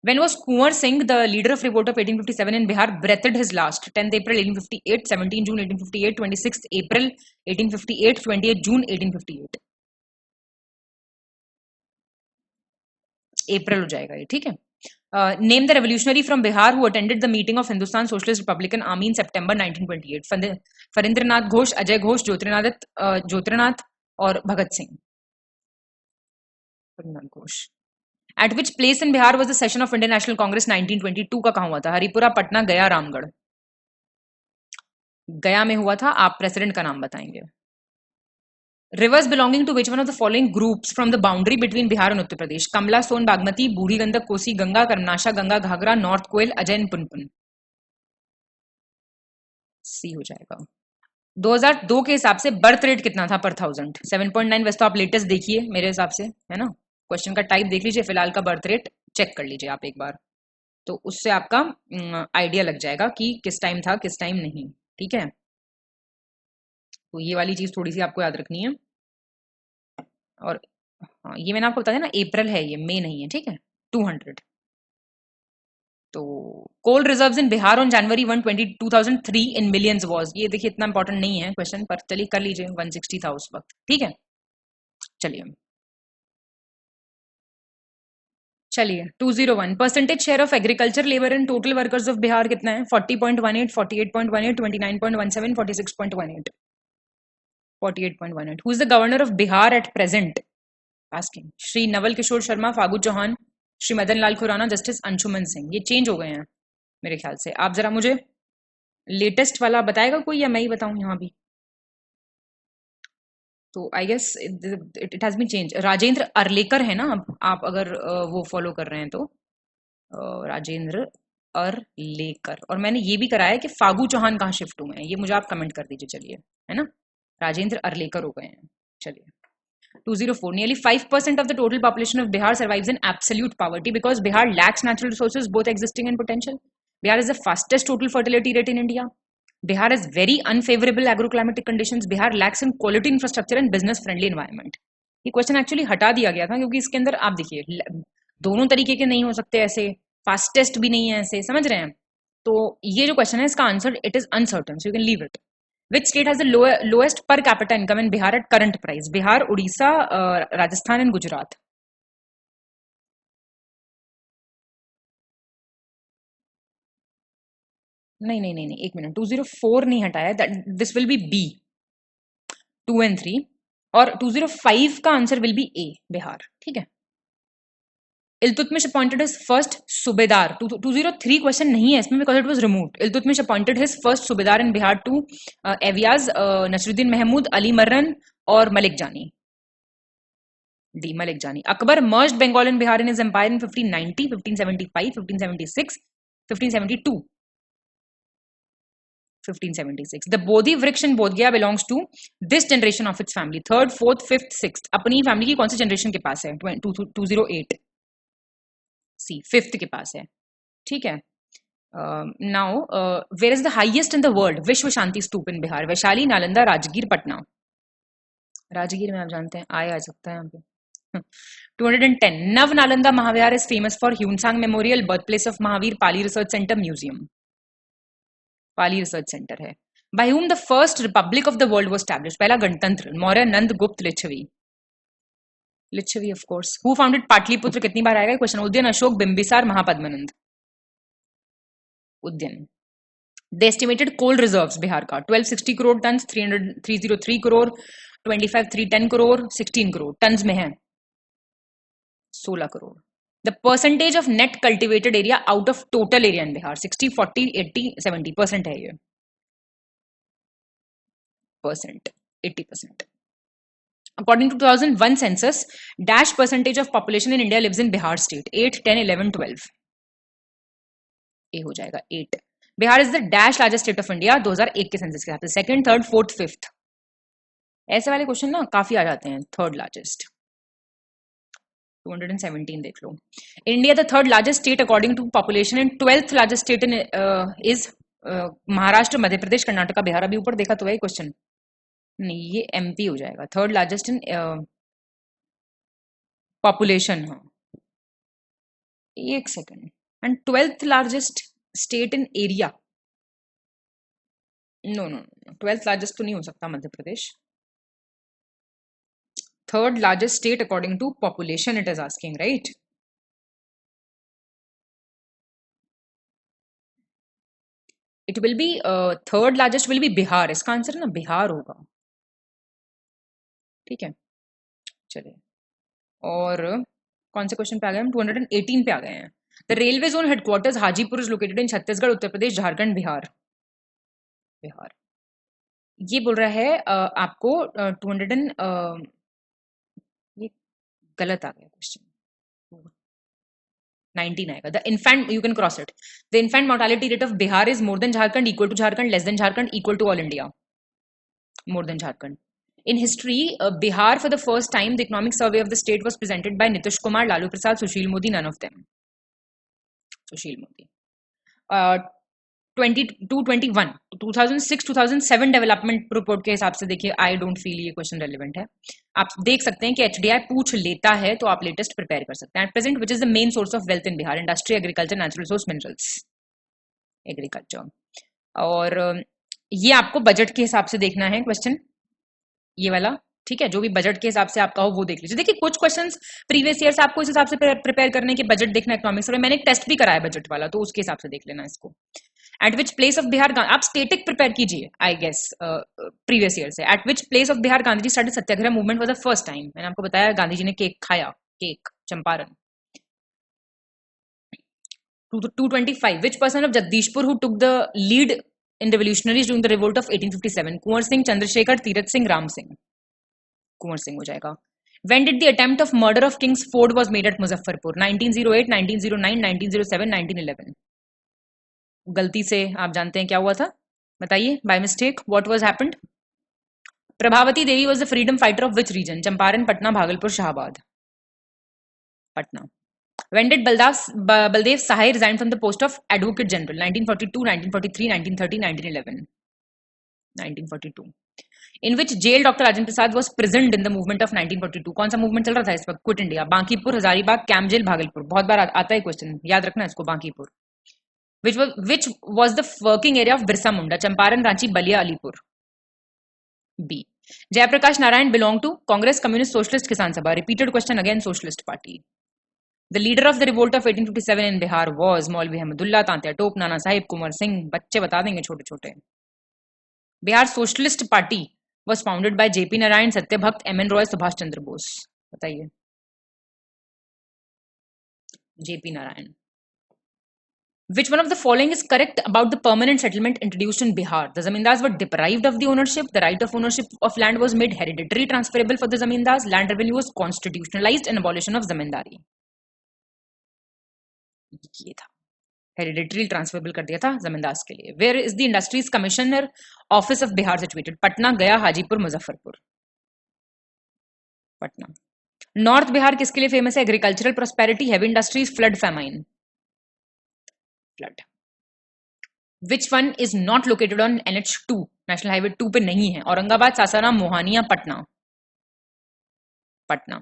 When was Kunwar Singh, the leader of revolt of 1857 in Bihar, breathed his last? 10th April 1858, 17 June 1858, 26th April 1858, 28 June 1858. April हो जाएगा ये, ठीक है. Name the revolutionary from Bihar who attended the meeting of Hindustan Socialist Republican Army in September 1928. Farindranath Ghosh, Ajay Ghosh, Jyotiranath और Bhagat Singh. Farindranath Ghosh. At which place in Bihar was the session of Indian national Congress 1922 का कहां हुआ था? हरिपुरा, पटना, गया, रामगढ़। गया में हुआ था। आप प्रेसिडेंट का नाम बताएंगे। Rivers belonging to which one of the following groups from the boundary between Bihar and Uttar Pradesh? Kamla, Son, Bagmati, Burhi Gandak, Kosi, Ganga, Karmanasha, Ganga Ghaghara, north Koel, Ajain, Punpun. C हो जाएगा। 2002 के हिसाब से बर्थ रेट कितना था पर 1000? 7.9। वैसे तो आप लेटेस्ट देखिए मेरे हिसाब से, है ना। क्वेश्चन का टाइप देख लीजिए, फिलहाल का बर्थ रेट चेक कर लीजिए आप एक बार, तो उससे आपका आइडिया लग जाएगा कि किस टाइम था किस टाइम नहीं। ठीक है, तो ये वाली चीज थोड़ी सी आपको याद रखनी है। और हाँ, ये मैंने आपको बताया ना, अप्रैल है ये, मई नहीं है। ठीक है, 200। तो coal reserves in Bihar on January 1 2003 in millions was, ये देखिए इतना इंपॉर्टेंट नहीं है क्वेश्चन, पर चलिए कर लीजिए। 160 था उस वक्त। ठीक है, चलिए 201 percentage share of agriculture labour in total workers of Bihar कितना है? 40.18, 48.18, 29.17, 46.18। 48.18। Who is the governor of Bihar at present? Asking Shri Naval Kishore Sharma, Phagu Chauhan, Shri Madan Lal Khurana, justice Anshuman Singh. ये चेंज हो गए हैं मेरे ख्याल से। आप जरा मुझे लेटेस्ट वाला बताएगा कोई, या मैं ही बताऊं यहाँ भी? तो I guess it has been change. Rajendra Arlekar है ना, आप अगर वो फॉलो कर रहे हैं तो राजेंद्र अरलेकर। और मैंने ये भी कराया कि फागू चौहान कहाँ शिफ्ट हुए हैं, ये मुझे आप कमेंट कर दीजिए। चलिए, है ना, राजेंद्र अरलेकर हो गए हैं। चलिए 204 nearly 5% of the total population of Bihar survives in absolute poverty because Bihar lacks natural resources both existing and potential. Bihar is the fastest total fertility rate in India. Bihar has very unfavorable agroclimatic conditions. Bihar lacks in quality infrastructure and business friendly environment. ये question actually हटा दिया गया था क्योंकि इसके अंदर आप देखिए दोनों तरीके के नहीं हो सकते ऐसे, फास्टेस्ट भी नहीं है ऐसे, समझ रहे हैं। तो ये जो क्वेश्चन है इसका answer it is uncertain, so you can leave it. Which state has the lowest per capita income in Bihar at current price? Bihar, Odisha, Rajasthan and Gujarat. नहीं, एक मिनट, 204 नहीं हटाया, that this will be B. 2 and 3 और 205 का answer will be A, Bihar. ठीक है, Iltutmish appointed his first सूबेदार। 203 question नहीं है इसमें because it was removed. Iltutmish appointed his first subedar in Bihar to Iwaz, Nasiruddin Mahmud, Ali Mardan और Malik Jani. D, Malik Jani. Akbar merged Bengal and Bihar in his empire in 1590, 1575, 1576, 1572, 1576. The Bodhi Vriksha in Bodh Gaya belongs to this generation of its family. Third, fourth, fifth, sixth. अपनी family की कौन सी generation के पास है? 208। सी, fifth के पास है। ठीक है, now where is the highest in the world Vishwa Shanti स्तूप इन बिहार? वैशाली, नालंदा, राजगीर, पटना। राजगीर में आप जानते हैं आ सकता है यहाँ पे। 210 Nav Nalanda Mahavihara is famous for Hiuen Tsang memorial, birth place of Mahavir, Pali research centre, museum. Pali research centre है। By whom the first republic of the world was established? पहला गणतंत्र, Maurya, Nanda, Gupta, Licchavi. Licchavi of course. Who founded Pataliputra? कितनी बार आएगा question? Udayan, Ashoka, Bimbisara, Mahapadmananda. Udayan. The estimated coal reserves Bihar का 1260 crore ton, 303 crore, 25,310 crore, 16 crore tons में है, 16 crore. The percentage of net cultivated area out of total area in Bihar 60, 40, 80, 70% है ये। Percent 80%. According to 2001 census, dash percentage of population in India lives in Bihar state? 8, 10, 11, 12. ए हो जाएगा 8। Bihar is the dash largest state of India 2001 के census के हिसाब से। Second, third, fourth, fifth, ऐसे वाले क्वेश्चन ना काफी आ जाते हैं। थर्ड लार्जेस्ट 217 देख लो। India the third largest state according to population and 12th largest state in is Maharashtra, Madhya Pradesh, Karnataka, Bihar. अभी ऊपर देखा तो है क्वेश्चन, नहीं ये एमपी हो जाएगा। थर्ड लार्जेस्ट इन पॉपुलेशन, हाँ एक second, and 12th largest state in area, no 12th largest तो नहीं हो सकता Madhya Pradesh. Third largest state according to population it is asking, right? It will be third largest will be Bihar. इसका answer ना बिहार होगा। ठीक है, चलिए और कौन से क्वेश्चन पे आ गए हम? 218 पे आ गए हैं। The railway zone headquarters Hajipur is located in Chhattisgarh, Uttar Pradesh, Jharkhand, Bihar. Bihar. ये बोल रहा है आपको 200 ये गलत आ गया क्वेश्चन, 19 आएगा। The infant, you can cross it, the infant mortality rate of Bihar is more than Jharkhand, equal to Jharkhand, less than Jharkhand, equal to all India. More than Jharkhand. In history, Bihar for the first time, the economic survey of the state was presented by Nitish Kumar, Lalu Prasad, Sushil Modi, none of them. Sushil Modi. 2221, 2006-2007 development report के हिसाब से देखिए, I don't feel ये question relevant है। आप देख सकते हैं कि HDI पूछ लेता है तो आप लेटेस्ट प्रिपेयर कर सकते हैं। At present, which is the main source of wealth in Bihar? Industry, agriculture, natural resource, minerals. Agriculture. और ये आपको बजट के हिसाब से देखना है क्वेश्चन, ये वाला, ठीक है? जो भी बजट के हिसाब से आपका हो वो देख लीजिए। देखिए कुछ क्वेश्चंस प्रीवियस ईयर से आपको इस हिसाब से प्रिपेयर करने के, बजट देखना इकोनॉमिक्स में, मैंने एक टेस्ट भी कराया बजट वाला, तो उसके हिसाब से देख लेना इसको। At which place of Bihar, आप स्टेटिक प्रिपेयर कीजिए आई गेस प्रीवियस ईयर से। At which place of Bihar Gandhi ji started satyagraha movement for the first time? मैंने आपको बताया गांधी जी ने केक खाया, cake, Champaran. 225, which person of Jagdishpur who took the lead in revolutionaries during the revolt of 1857? Kunwar Singh, Chandrasekhar, Tirath Singh, Ram Singh। Kunwar Singh हो जाएगा। When did the attempt of murder of King's Ford was made at Muzaffarpur? 1908, 1909, 1907, 1911। गलती से आप जानते हैं क्या हुआ था, बताइए। By mistake, what was happened? Prabhavati Devi was the freedom fighter of which region? Champaran, Patna, Bhagalpur, Shahabad. Patna. When did Baldev Sahai resign from the post of Advocate General? 1942, 1943, 1930, 1911। 1942। In which jail Dr. Rajendra Prasad was prisoned in the movement of 1942? कौन सा movement चल रहा था इस वक्त? Quit India. Bankipur, Hazaribagh, camp jail, Bhagalpur. बहुत बार आता है क्वेश्चन, याद रखना इसको, Bankipur. Which was the working area of Birsa Munda? Champaran, Ranchi, Ballia, Alipur. B. Jayaprakash Narayan belonged to Congress, Communist, Socialist, Kisan Sabha? Repeated question again, Socialist Party. The leader of the revolt of 1857 in Bihar was Maulvi Ahmadullah, Tantia Tope, Nana Sahib, Kumar Singh। बच्चे बता देंगे छोटे छोटे। Bihar socialist party was founded by JP Narayan, Satyabhakt, MN Roy, Subhash Chandra Bose. बताइए। JP Narayan। Which one of the following is correct about the permanent settlement introduced in Bihar? The zamindars were deprived of the ownership. The right of ownership of land was made hereditary transferable for the zamindars. Land revenue was constitutionalized and abolition of zamindari। ये था, hereditary transferable कर दिया था जमींदार के लिए। Where is the industries commissioner office of Bihar situated? Patna, Gaya, Hajipur, Muzaffarpur. Patna. North Bihar किसके लिए famous है? Agricultural prosperity, heavy industries, flood, famine. Flood. Which one is not located on NH2, national highway 2 पे नहीं है? Aurangabad, Sasaram, Mohania, Patna. Patna.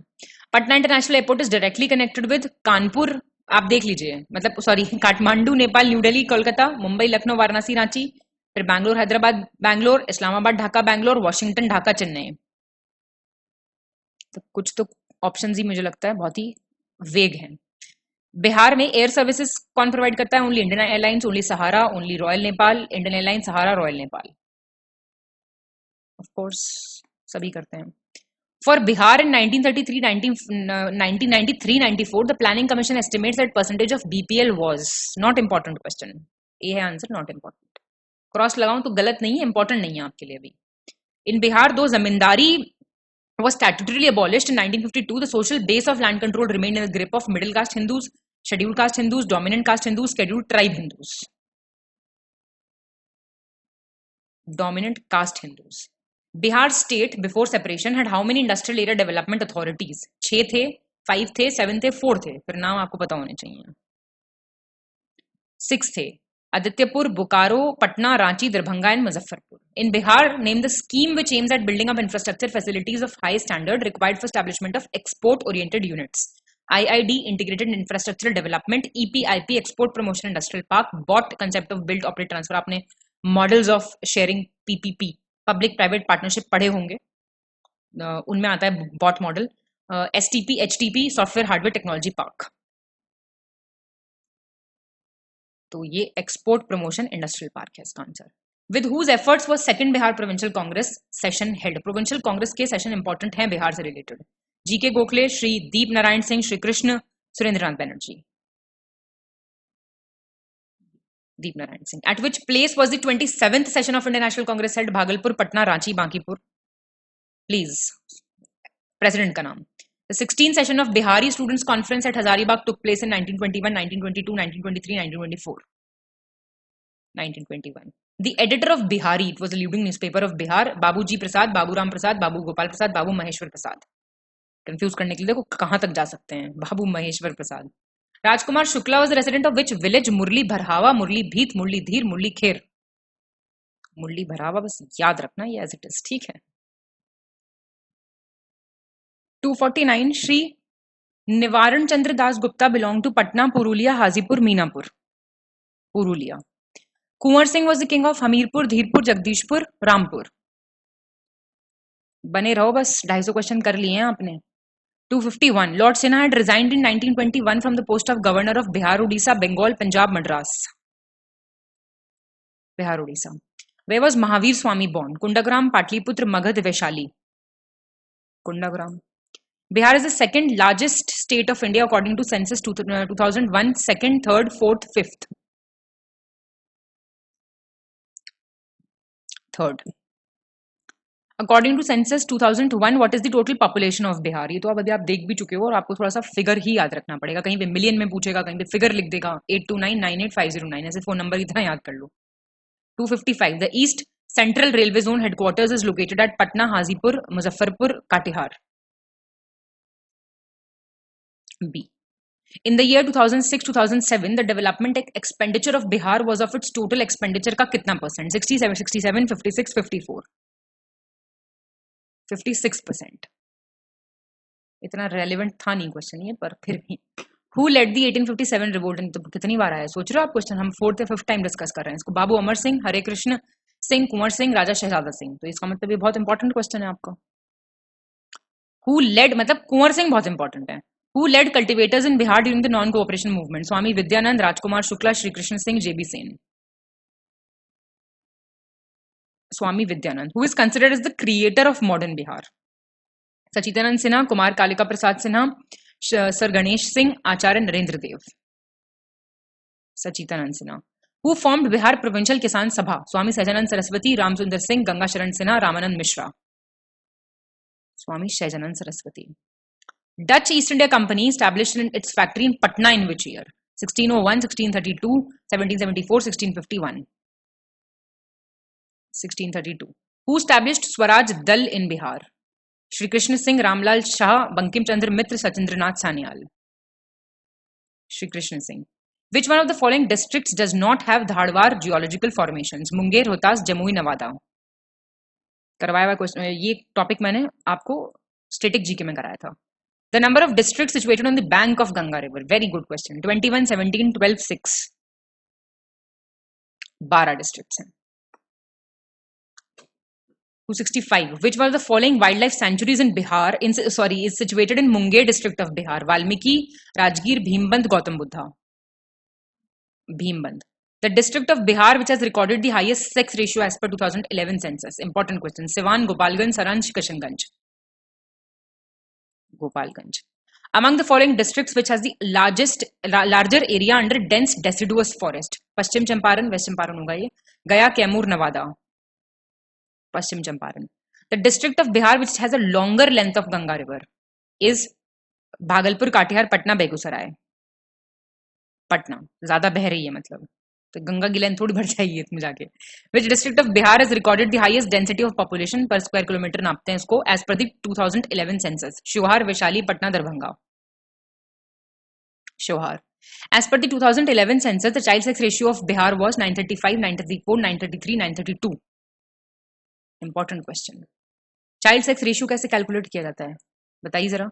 Patna international airport is directly connected with Kanpur, आप देख लीजिए, मतलब सॉरी, काठमांडू, नेपाल, न्यू दिल्ली, कोलकाता, मुंबई, लखनऊ, वाराणसी, रांची, फिर बैंगलोर, हैदराबाद, बैंगलोर, इस्लामाबाद, ढाका, बैंगलोर, वॉशिंगटन, ढाका, चेन्नई। तो कुछ तो ऑप्शंस ही मुझे लगता है बहुत ही वेग हैं। बिहार में एयर सर्विसेज कौन प्रोवाइड करता है? Only Indian airlines, only Sahara, only royal Nepal, Indian airlines, Sahara, royal Nepal. Of course सभी करते हैं। For Bihar in 1993-94, the Planning Commission estimates that percentage of BPL was not important question. ये है answer, not important. Cross लगाऊं तो गलत नहीं है, इंपॉर्टेंट नहीं है आपके लिए अभी। इन बिहार दो जमींदारी was statutorily abolished in 1952. The social base of land control remained in the grip of middle caste Hindus, scheduled caste Hindus, dominant caste Hindus, scheduled tribe Hindus. Dominant caste Hindus. Bihar state before separation had how many industrial area development authorities? 6 थे, 5 थे, 7 थे, 4 थे, फिर नाम आपको पता होने चाहिए। 6 थे, Adityapur, Bokaro, Patna, Ranchi, Darbhanga and Muzaffarpur. In Bihar, name the scheme which aims at building up infrastructure facilities of high standard required for establishment of export-oriented units. IID, Integrated Infrastructural Development, EPIP, Export Promotion Industrial Park, BOT, Concept of Build, Operate, Transfer। आपने Models of Sharing PPP, Public Private Partnership पढ़े होंगे, उनमें आता है BOT model. STP, HTP, Software Hardware Technology Park। तो ये export promotion industrial park है इसका answer. With whose efforts was second Bihar provincial Congress session held? Provincial Congress के सेशन इंपॉर्टेंट हैं बिहार से related. GK Gokhale, Shri Deep Narayan Singh, Shri Krishna, Surendranath Banerjee. Deep Narayan Singh. At which place was the 27th session of Indian National Congress held? Bhagalpur, Patna, Ranchi, Bankipur. Please. President का नाम. The 16th session of Bihari Students Conference at Hazaribagh took place in 1921, 1922, 1923, 1924. 1921. The editor of Bihari, it was a leading newspaper of Bihar, Babuji Prasad, Babu Ram Prasad, Babu Gopal Prasad, Babu Maheshwar Prasad. Confuse करने के लिए देखो कहाँ तक जा सकते हैं. Babu Maheshwar Prasad. Rajkumar Shukla was the resident of which village? Murli Bharhawa, Murli Bheet, Murli Dheer, Murli Kher. Murli Bharhawa बस याद रखना ये as it is. ठीक है. 249 Shri Nivaran Chandra Das Gupta belonged to Patna, Purulia, Hazipur, Meenapur. Purulia. Kunwar Singh was the king of Hamirpur, Dheerpur, Jagdishpur, Rampur. बने रहो बस 250 question कर लिए हैं आपने. 251 Lord Sinha had resigned in 1921 from the post of governor of Bihar, Odisha, Bengal, Punjab, Madras. Bihar, Odisha. Where was Mahavir Swami born? Kundagram, Patliputra, Magad, Vaishali. Kundagram. Bihar is the second largest state of India according to census 2001, second, third, fourth, fifth. Third. According to census 2001, what is the total population of Bihar? ये तो अब अभी आप देख भी चुके हो और आपको थोड़ा सा फिगर ही याद रखना पड़ेगा. कहीं पे मिलियन में पूछेगा, कहीं पे फिगर लिख देगा. 82998509 ऐसे फोन नंबर इतना याद कर लो. 255 The East Central Railway Zone headquarters is located at Patna, Hazipur, Muzaffarpur, Katihar. B. In the year 2006-2007, the development expenditure of Bihar was of its total expenditure का कितना percent? 67, 67, 56, 54. 56%. इतना relevant था नहीं question ये, पर फिर भी. Who led the 1857 revolt? तो कितनी बार आया सोच रहे हो आप क्वेश्चन? हम 4th या 5th टाइम डिस्कस कर रहे हैं इसको. बाबू अमर सिंह, हरे कृष्ण सिंह, कुंवर सिंह, राजा शहजादा सिंह. तो इसका मतलब ये बहुत इंपॉर्टेंट क्वेश्चन है आपका. Who led मतलब कुंवर सिंह बहुत इंपॉर्टेंट है. Who led cultivators in Bihar during the non-cooperation movement? Swami Vidyanand, Rajkumar Shukla, Shri Krishna Singh, JB Sen. Swami Vidyanand, who is considered as the creator of modern Bihar? Sachidanand Sinha, Kumar Kalika Prasad Sinha, Sir Ganesh Singh, Acharya Narendra Dev. Sachidanand Sinha. Who formed Bihar Provincial Kisan Sabha? Swami Sajanand Saraswati, Ramsundar Singh, Ganga Sharan Sinha, Ramanand Mishra. Swami Sajanand Saraswati. Dutch East India Company established its factory in Patna in which year? 1601, 1632, 1774, 1651. 1632. Who established Swaraj Dal in Bihar? Shri Krishna Singh, Ramlal Shah, Bankim Chandra Mitra, Sachindranath Sanyal. Shri Krishna Singh. Which one of the following districts does not have Dhadwar geological formations? Munger, Rohtas, Jamui, Nawada. करवाया हुआ question, ये topic मैंने आपको static GK में कराया था. The number of districts situated on the bank of Ganga River. Very good question. 21, 17, 12, 6. 12 districts हैं. 265. Which one of the following wildlife sanctuaries in Bihar is situated in Munger district of Bihar? Valmiki, Rajgir, Bhimband, Gautam Buddha. Bhimband. The district of Bihar which has recorded the highest sex ratio as per 2011 census. Important question. Siwan, Gopalganj, Saranj, Kishanganj. Gopalganj. Among the following districts which has the larger area under dense deciduous forest? Paschim Champaran, West Champaran होगा ये. Gaya, Kaimur, Nawada. Paschim Champaran. The district of Bihar which has a longer length of Ganga river is Bhagalpur, Katihar, Patna, Begusarai. Patna. ज़्यादा बह रही है मतलब. तो गंगा की length थोड़ी बढ़ जाएगी इसमें जाके. Which district of Bihar has recorded the highest density of population per square kilometer? नापते हैं इसको as per the 2011 census. Shuhar, Vaishali, Patna, Darbhanga. Shuhar. As per the 2011 census, the child sex ratio of Bihar was 935, 934, 933, 932. Important question. Child sex ratio कैसे calculate किया जाता है बताइए जरा.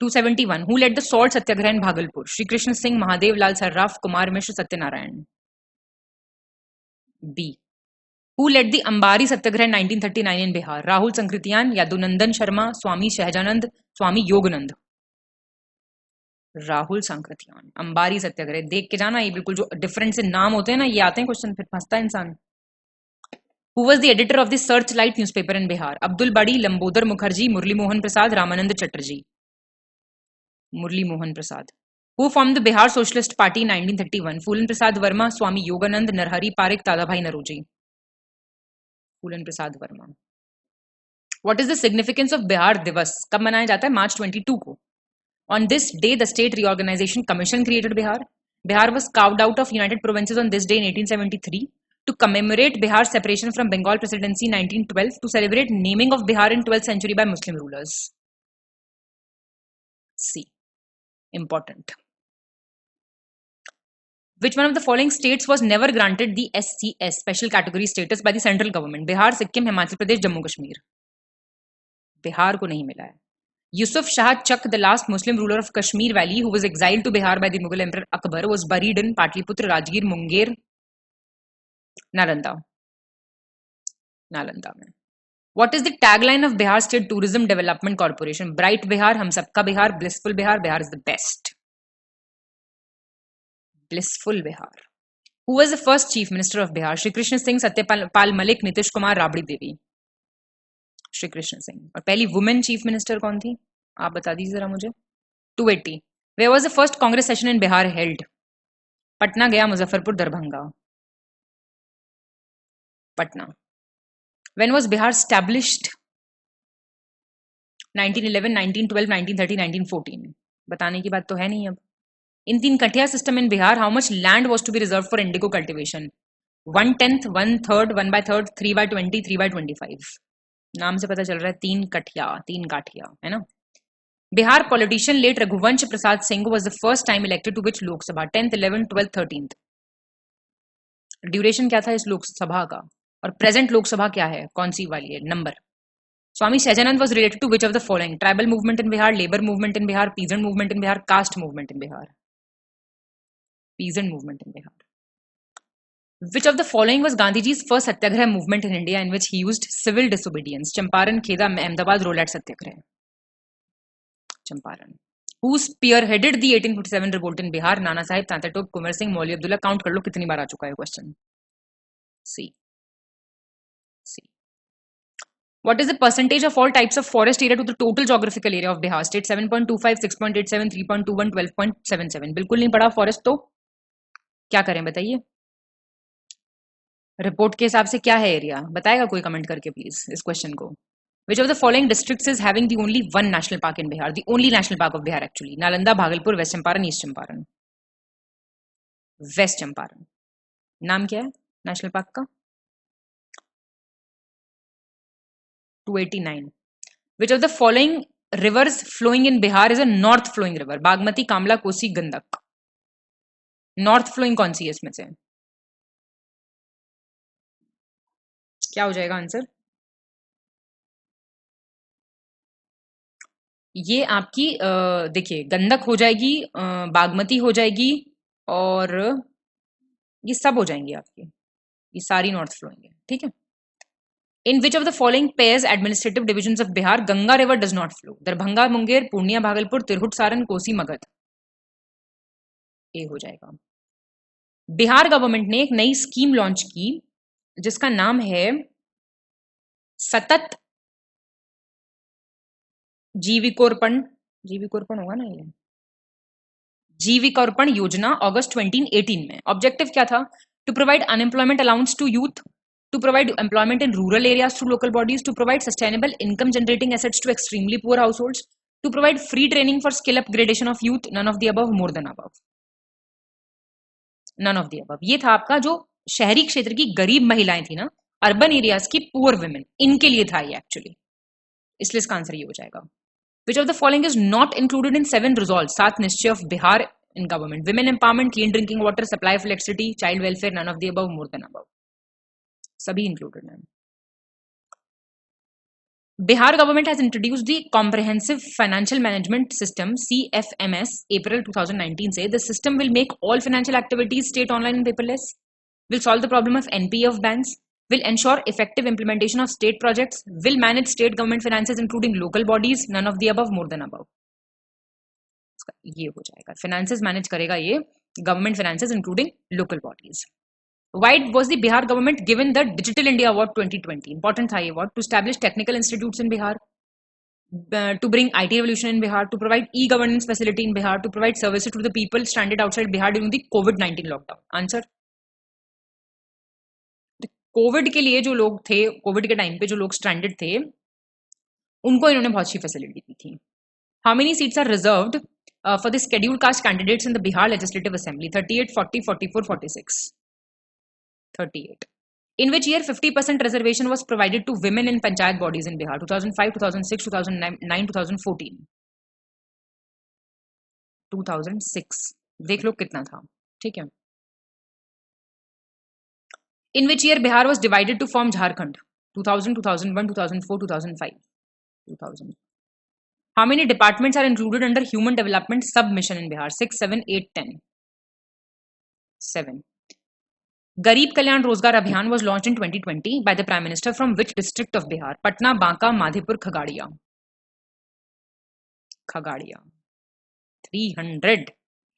271. Who led the salt satyagraha in Bhagalpur? Shri Krishna Singh, Mahadev Lal Sarraf, Kumar Mishra, Satyanarayan. B. Who led the Ambari Satyagraha in 1939 in Bihar? Rahul Sankritiyan, Yadunandan Sharma, Swami Shahjanand, Swami Yoganand. Rahul सांकृतियान. अंबारी सत्याग्रह देख के जाना, ये बिल्कुल जो different से नाम होते हैं ना ये आते हैं क्वेश्चन, फिर फंसता है इंसान. Who was the editor of the Searchlight newspaper in Bihar? Abdul Badi, Lambodar Mukherjee, Murli Mohan Prasad, Ramanand Chatterjee. Murali Mohan Prasad. Who formed the Bihar Socialist Party in 1931? Phulan Prasad Verma, Swami Yoganand, Narhari Parikh, Dadabhai Naroji. Phulan Prasad Verma. What is the significance of Bihar Divas? कब मनाया जाता है? March 22 को. On this day, the State Reorganization Commission created Bihar. Bihar was carved out of United Provinces on this day in 1873 to commemorate Bihar's separation from Bengal Presidency in 1912 to celebrate naming of Bihar in 12th century by Muslim rulers. C. Important. Which one of the following states was never granted the SCS, special category status, by the central government? Bihar, Sikkim, Himachal Pradesh, Jammu Kashmir. Bihar को नहीं मिला है. Yusuf Shah Chak, the last Muslim ruler of Kashmir Valley, who was exiled to Bihar by the Mughal Emperor Akbar, was buried in Patliputra, Rajgir, Munger, Nalanda. Nalanda में. What is the tagline of Bihar State Tourism Development Corporation? Bright Bihar, Hum Sabka Bihar, Blissful Bihar, Bihar is the best. Blissful Bihar. Who was the first Chief Minister of Bihar? Shri Krishna Singh, Satyapal Malik, Nitish Kumar, Rabdi Devi. Shri Krishna Singh. और पहली women chief minister कौन थी? आप बता दीजिए जरा मुझे. 280. Where was the first Congress session in Bihar held? Patna, गया, Muzaffarpur, Darbhanga. Patna. When was Bihar established? 1911, 1912, 1930, 1914. बताने की बात तो है नहीं अब. In तीन कठिया system in Bihar, how much land was to be reserved for indigo cultivation? 1/10, 1/3, 1/3, 3/20, 3/25. नाम से पता चल रहा है तीन काठिया है ना. Bihar politician late Raghuvansh Prasad Singh was the first time elected to which Lok Sabha? 10th, 11th, 12th, 13th. Duration क्या था इस लोकसभा का? और प्रेजेंट लोकसभा क्या है? कौन सी वाली है? Number. Swami Sahajanand was related to which of the following? Tribal movement in Bihar, labour movement in Bihar, peasant movement in Bihar, caste movement in Bihar. Peasant movement in Bihar. Which of the following was Gandhiji's first satyagraha movement in India in which he used civil disobedience? Champaran, Kheda, Ahmedabad, Rolat Satyagraha. Champaran. Who spearheaded the 1857 revolt in Bihar? Nana Sahib, Tanta Tope, Kumar Singh, Mauli Abdullah. Count कर लो कितनी बार आ चुका है question. C. What is the percentage of all types of forest area to the total geographical area of Bihar state? 7.25, 6.87, 3.21, 12.77. बिल्कुल नहीं पढ़ा forest तो क्या करें बताइए. रिपोर्ट के हिसाब से क्या है एरिया? बताएगा कोई कमेंट करके प्लीज इस क्वेश्चन को. Which of the following districts is having the only one national park in Bihar? The only national park of Bihar actually. Nalanda, Bhagalpur, West Champaran, East Champaran. West Champaran. नाम क्या है national park का? 289. Which of the following rivers flowing in Bihar is a north flowing river? Bagmati, Kamla, Kosi, Gandak. North flowing कौन सी है इसमें से? क्या हो जाएगा आंसर? ये आपकी देखिए गंडक हो जाएगी, बागमती हो जाएगी और ये सब हो जाएंगी आपकी. ये सारी नॉर्थ फ्लोइंग है. ठीक है. In which of the following pairs administrative divisions of Bihar Ganga river does not flow? Darbhanga, Munger, Purnia, Bhagalpur, Tirhut, Saran, Kosi, Magadh. A हो जाएगा. बिहार गवर्नमेंट ने एक नई स्कीम लॉन्च की जिसका नाम है सतत जीविकोर्पण होगा ना ये, जीविकोर्पण योजना अगस्त 2018 में. ऑब्जेक्टिव क्या था? To provide unemployment allowance to youth, to provide employment in rural areas through local bodies, to provide sustainable income generating assets to extremely poor households, to provide free training for skill upgradation of youth. None of the above, more than above. None of the above. ये था आपका जो शहरी क्षेत्र की गरीब महिलाएं थी ना, अर्बन एरियाज की पुअर वुमेन, इनके लिए था ये एक्चुअली. इसलिए इसका आंसर ये हो जाएगा. Which of the following is not included in 7 resolves? 7 निश्चय of Bihar in government. Women empowerment, clean drinking water, supply of electricity, child welfare, none of the above, more than above. सभी included हैं. Bihar government has introduced the Comprehensive Financial Management System CFMS April 2019 से. The system will make all financial activities state online and paperless. Will solve the problem of NPA of banks. Will ensure effective implementation of state projects. Will manage state government finances including local bodies. None of the above, more than above. ये हो जाएगा. Finances manage करेगा ये government finances including local bodies. Why was the Bihar government given the Digital India Award 2020? Important था ये award to establish technical institutes in Bihar. to bring IT revolution in Bihar, to provide e-governance facility in Bihar, to provide services to the people stranded outside Bihar during the COVID-19 lockdown. Answer. Covid के लिए जो लोग थे, Covid के time पे जो लोग stranded थे, उनको इन्होंने बहुत सी फैसिलिटी दी थी. How many seats are reserved for the scheduled caste candidates in the Bihar Legislative Assembly? 38, 40, 44, 46. 38. In which year 50% reservation was provided to women in panchayat bodies in Bihar? 2005, 2006, 2009, 2014. 2006. देख लो कितना था. ठीक है. In which year Bihar was divided to form Jharkhand? 2000, 2001, 2004, 2005. 2000. How many departments are included under Human Development Sub-Mission in Bihar? 6, 7, 8, 10. 7. Garib Kalyan Rozgar Abhiyan was launched in 2020 by the Prime Minister from which district of Bihar? Patna, Banka, Madhepur, Khagadia. Khagadia. 300.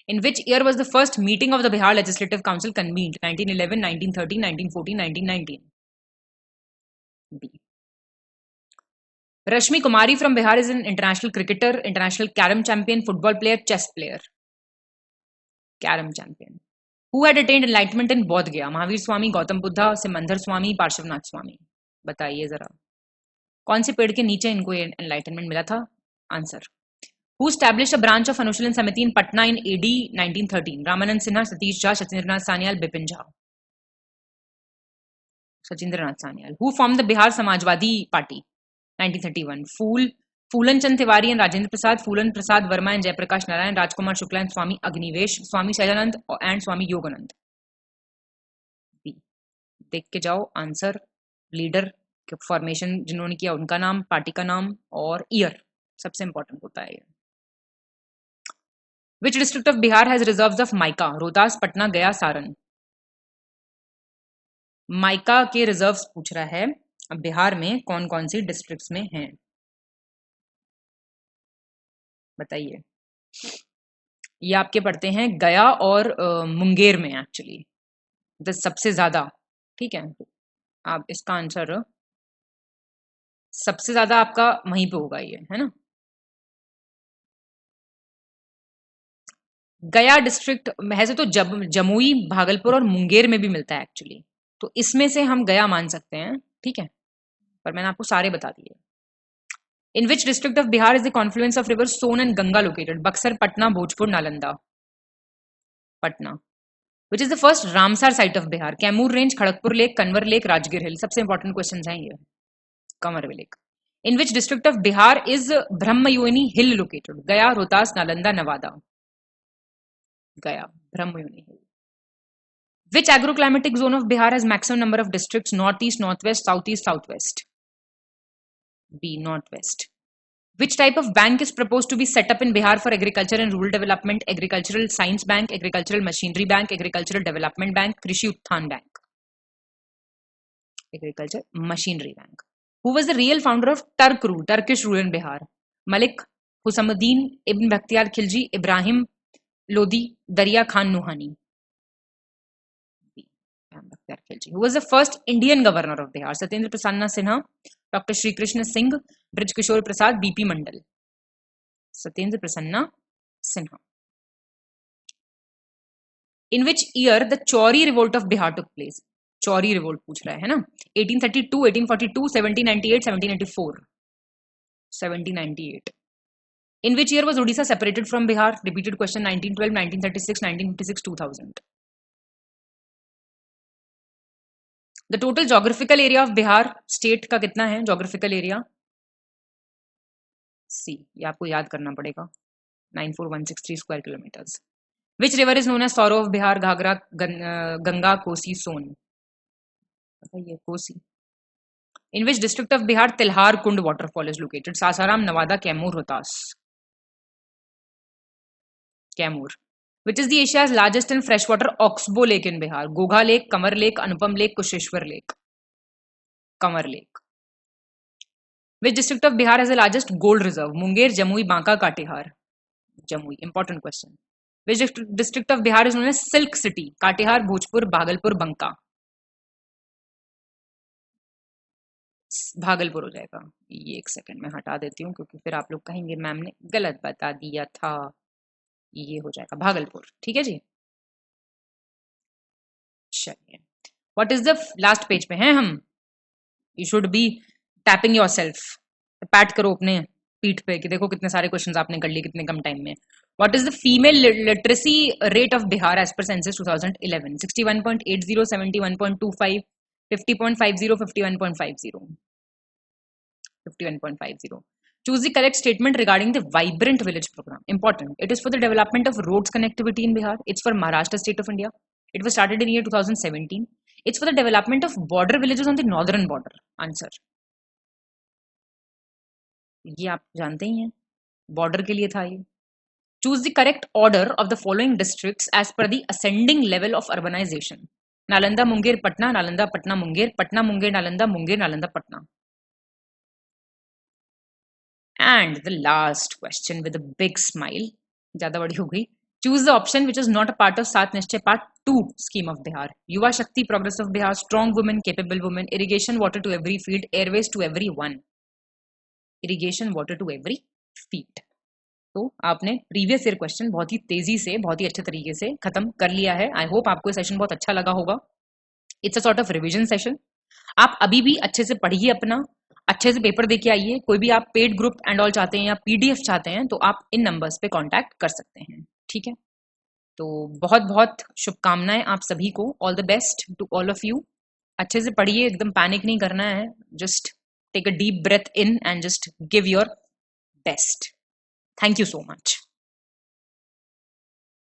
In which year was the first meeting of the Bihar Legislative Council convened? 1911, 1913, 1914, 1919. B. Rashmi Kumari from Bihar is an international cricketer, international carom champion, football player, chess player. Carom champion. Who had attained enlightenment in Bodh Gaya? Mahavir Swami, Gautam Buddha, Simandhar Swami, Parshvanath Swami. बताइए जरा कौन से पेड़ के नीचे इनको enlightenment मिला था? Answer. Who established a branch of Anushilan Samiti in Patna in AD 1913? Ramanand Sinha, Satish Jha, Sachindranath Sanyal, Bipin Jha. Sachindranath Sanyal. Who formed the Bihar Samajwadi Party? 1931. Phulan Chand Tiwari and Rajendra Prasad, Phulan Prasad Verma and Jayaprakash Narayan, Rajkumar Shukla and Swami Agnivesh, Swami Sajanand and Swami Yoganand. B. देख के जाओ answer, leader formation जिन्होंने किया उनका नाम, party का नाम और ईयर सबसे इंपॉर्टेंट होता है. Which district of Bihar has reserves of mica? Rohtas, Patna, Gaya, Saran. Mica के रिजर्व्स पूछ रहा है. अब बिहार में कौन कौन सी डिस्ट्रिक्ट्स में हैं बताइए. ये आपके पड़ते हैं गया और मुंगेर में एक्चुअली सबसे ज्यादा. ठीक है, आप इसका आंसर सबसे ज्यादा आपका वहीं पे होगा ये, है ना. गया डिस्ट्रिक्ट ऐसे तो जमुई, भागलपुर और मुंगेर में भी मिलता है एक्चुअली, तो इसमें से हम गया मान सकते हैं. ठीक है, पर मैंने आपको सारे बता दिए. In which district of Bihar is the confluence of river Son and Ganga located? Buxar, Patna, Bhojpur, Nalanda. Patna. Which is the first Ramsar site of Bihar? Kaimur range, Kharagpur lake, Kanwar lake, Rajgir hill. सबसे इंपॉर्टेंट क्वेश्चन है ये. Kanwar lake. In which district of Bihar is Brahmayoni hill located? Gaya, Rohtas, Nalanda, Nawada. गया, ब्रह्मयोनी हिल. Which agroclimatic zone of Bihar has maximum number of districts? Northeast, Northwest, Southeast, Southwest. B. Northwest. Which type of bank is proposed to be set up in Bihar for agriculture and rural development? Agricultural Science Bank, Agricultural Machinery Bank, Agricultural Development Bank, Krishi Utthan Bank. Agriculture Machinery Bank. Who was the real founder of Turkish rule in Bihar? Malik Husamuddin, Ibn Bakhtiyar Khilji, Ibrahim Lodi, Darya Khan Nuhani. Who was the first Indian governor of Bihar? Satyendra Prasanna Sinha, Dr. Shri Krishna Singh, Brij Kishore Prasad, B.P. Mandal. Satyendra Prasanna Sinha. In which year the Chauri revolt of Bihar took place? Chauri revolt पूछ रहा है ना. 1832, 1842, 1798, 1794. 1798. In which year was Odisha separated from Bihar? Repeated question. 1912, 1936, 1956, 2000. The total geographical area of Bihar state का कितना है? Geographical area C. ये आपको याद करना पड़ेगा. 94163 square kilometers. Which river is known as Sorrow of Bihar? Ghagra, Ganga, Kosi, Son. बताइए Kosi. In which district of Bihar Tilhar Kund waterfall is located? Sasaram, Nawada, Kaimur, Rohtas. Kaimur. Which is the Asia's largest and freshwater oxbow lake in Bihar? Gogha Lake, Kamar Lake, Anupam Lake, Kusheshwar Lake. Kamar Lake. Which district of Bihar has the largest gold reserve? Munger, Jamui, Banka, Katihar. Jamui. Important question. Which district of Bihar is known as Silk City? Katihar, Bhojpur, Bhagalpur, Banka. Bhagalpur हो जाएगा। ये एक second में हटा देती हूँ क्योंकि फिर आप लोग कहेंगे मैम ने गलत बता दिया था। ये हो जाएगा भागलपुर, ठीक है जी। चलिए, what is the last page पे हैं हम। You should be tapping your self, PAT करो अपने पीठ पे कि देखो कितने सारे क्वेश्चंस आपने कर लिए कितने कम टाइम में। What is the female literacy rate of Bihar as per census 2011? 61.80, 71.25, 50.50, 51.50, 51.50. Choose the correct statement regarding the Vibrant Village program. Important. It is for the development of roads connectivity in Bihar. It's for Maharashtra state of India. It was started in year 2017. It's for the development of border villages on the northern border. Answer. ये आप जानते ही हैं, border के लिए था ये। Choose the correct order of the following districts as per the ascending level of urbanisation. Nalanda Munger Patna, Nalanda Patna Munger, Patna Munger Nalanda, Munger Nalanda Patna. And the last question with a big smile, ज़्यादा बड़ी हो गई। Choose the option which is not a part of Sat Nishchay Part 2 scheme of Bihar. Yuva Shakti, Progress of Bihar, Strong Women, Capable Women, Irrigation, Water to Every Field, Airways to Everyone. Irrigation, Water to Every Field. तो आपने previous year question बहुत ही तेजी से, बहुत ही अच्छे तरीके से खत्म कर लिया है। आई होप आपको सेशन बहुत अच्छा लगा होगा। It's a sort of revision session. आप अभी भी अच्छे से पढ़िए, अपना अच्छे से पेपर देके आइए। कोई भी आप पेड ग्रुप एंड ऑल चाहते हैं या पीडीएफ चाहते हैं तो आप इन नंबर्स पे कांटेक्ट कर सकते हैं, ठीक है। तो बहुत बहुत शुभकामनाएं आप सभी को। All the best to all of you. अच्छे से पढ़िए, एकदम पैनिक नहीं करना है। Just take a deep breath in and just give your best. Thank you so much.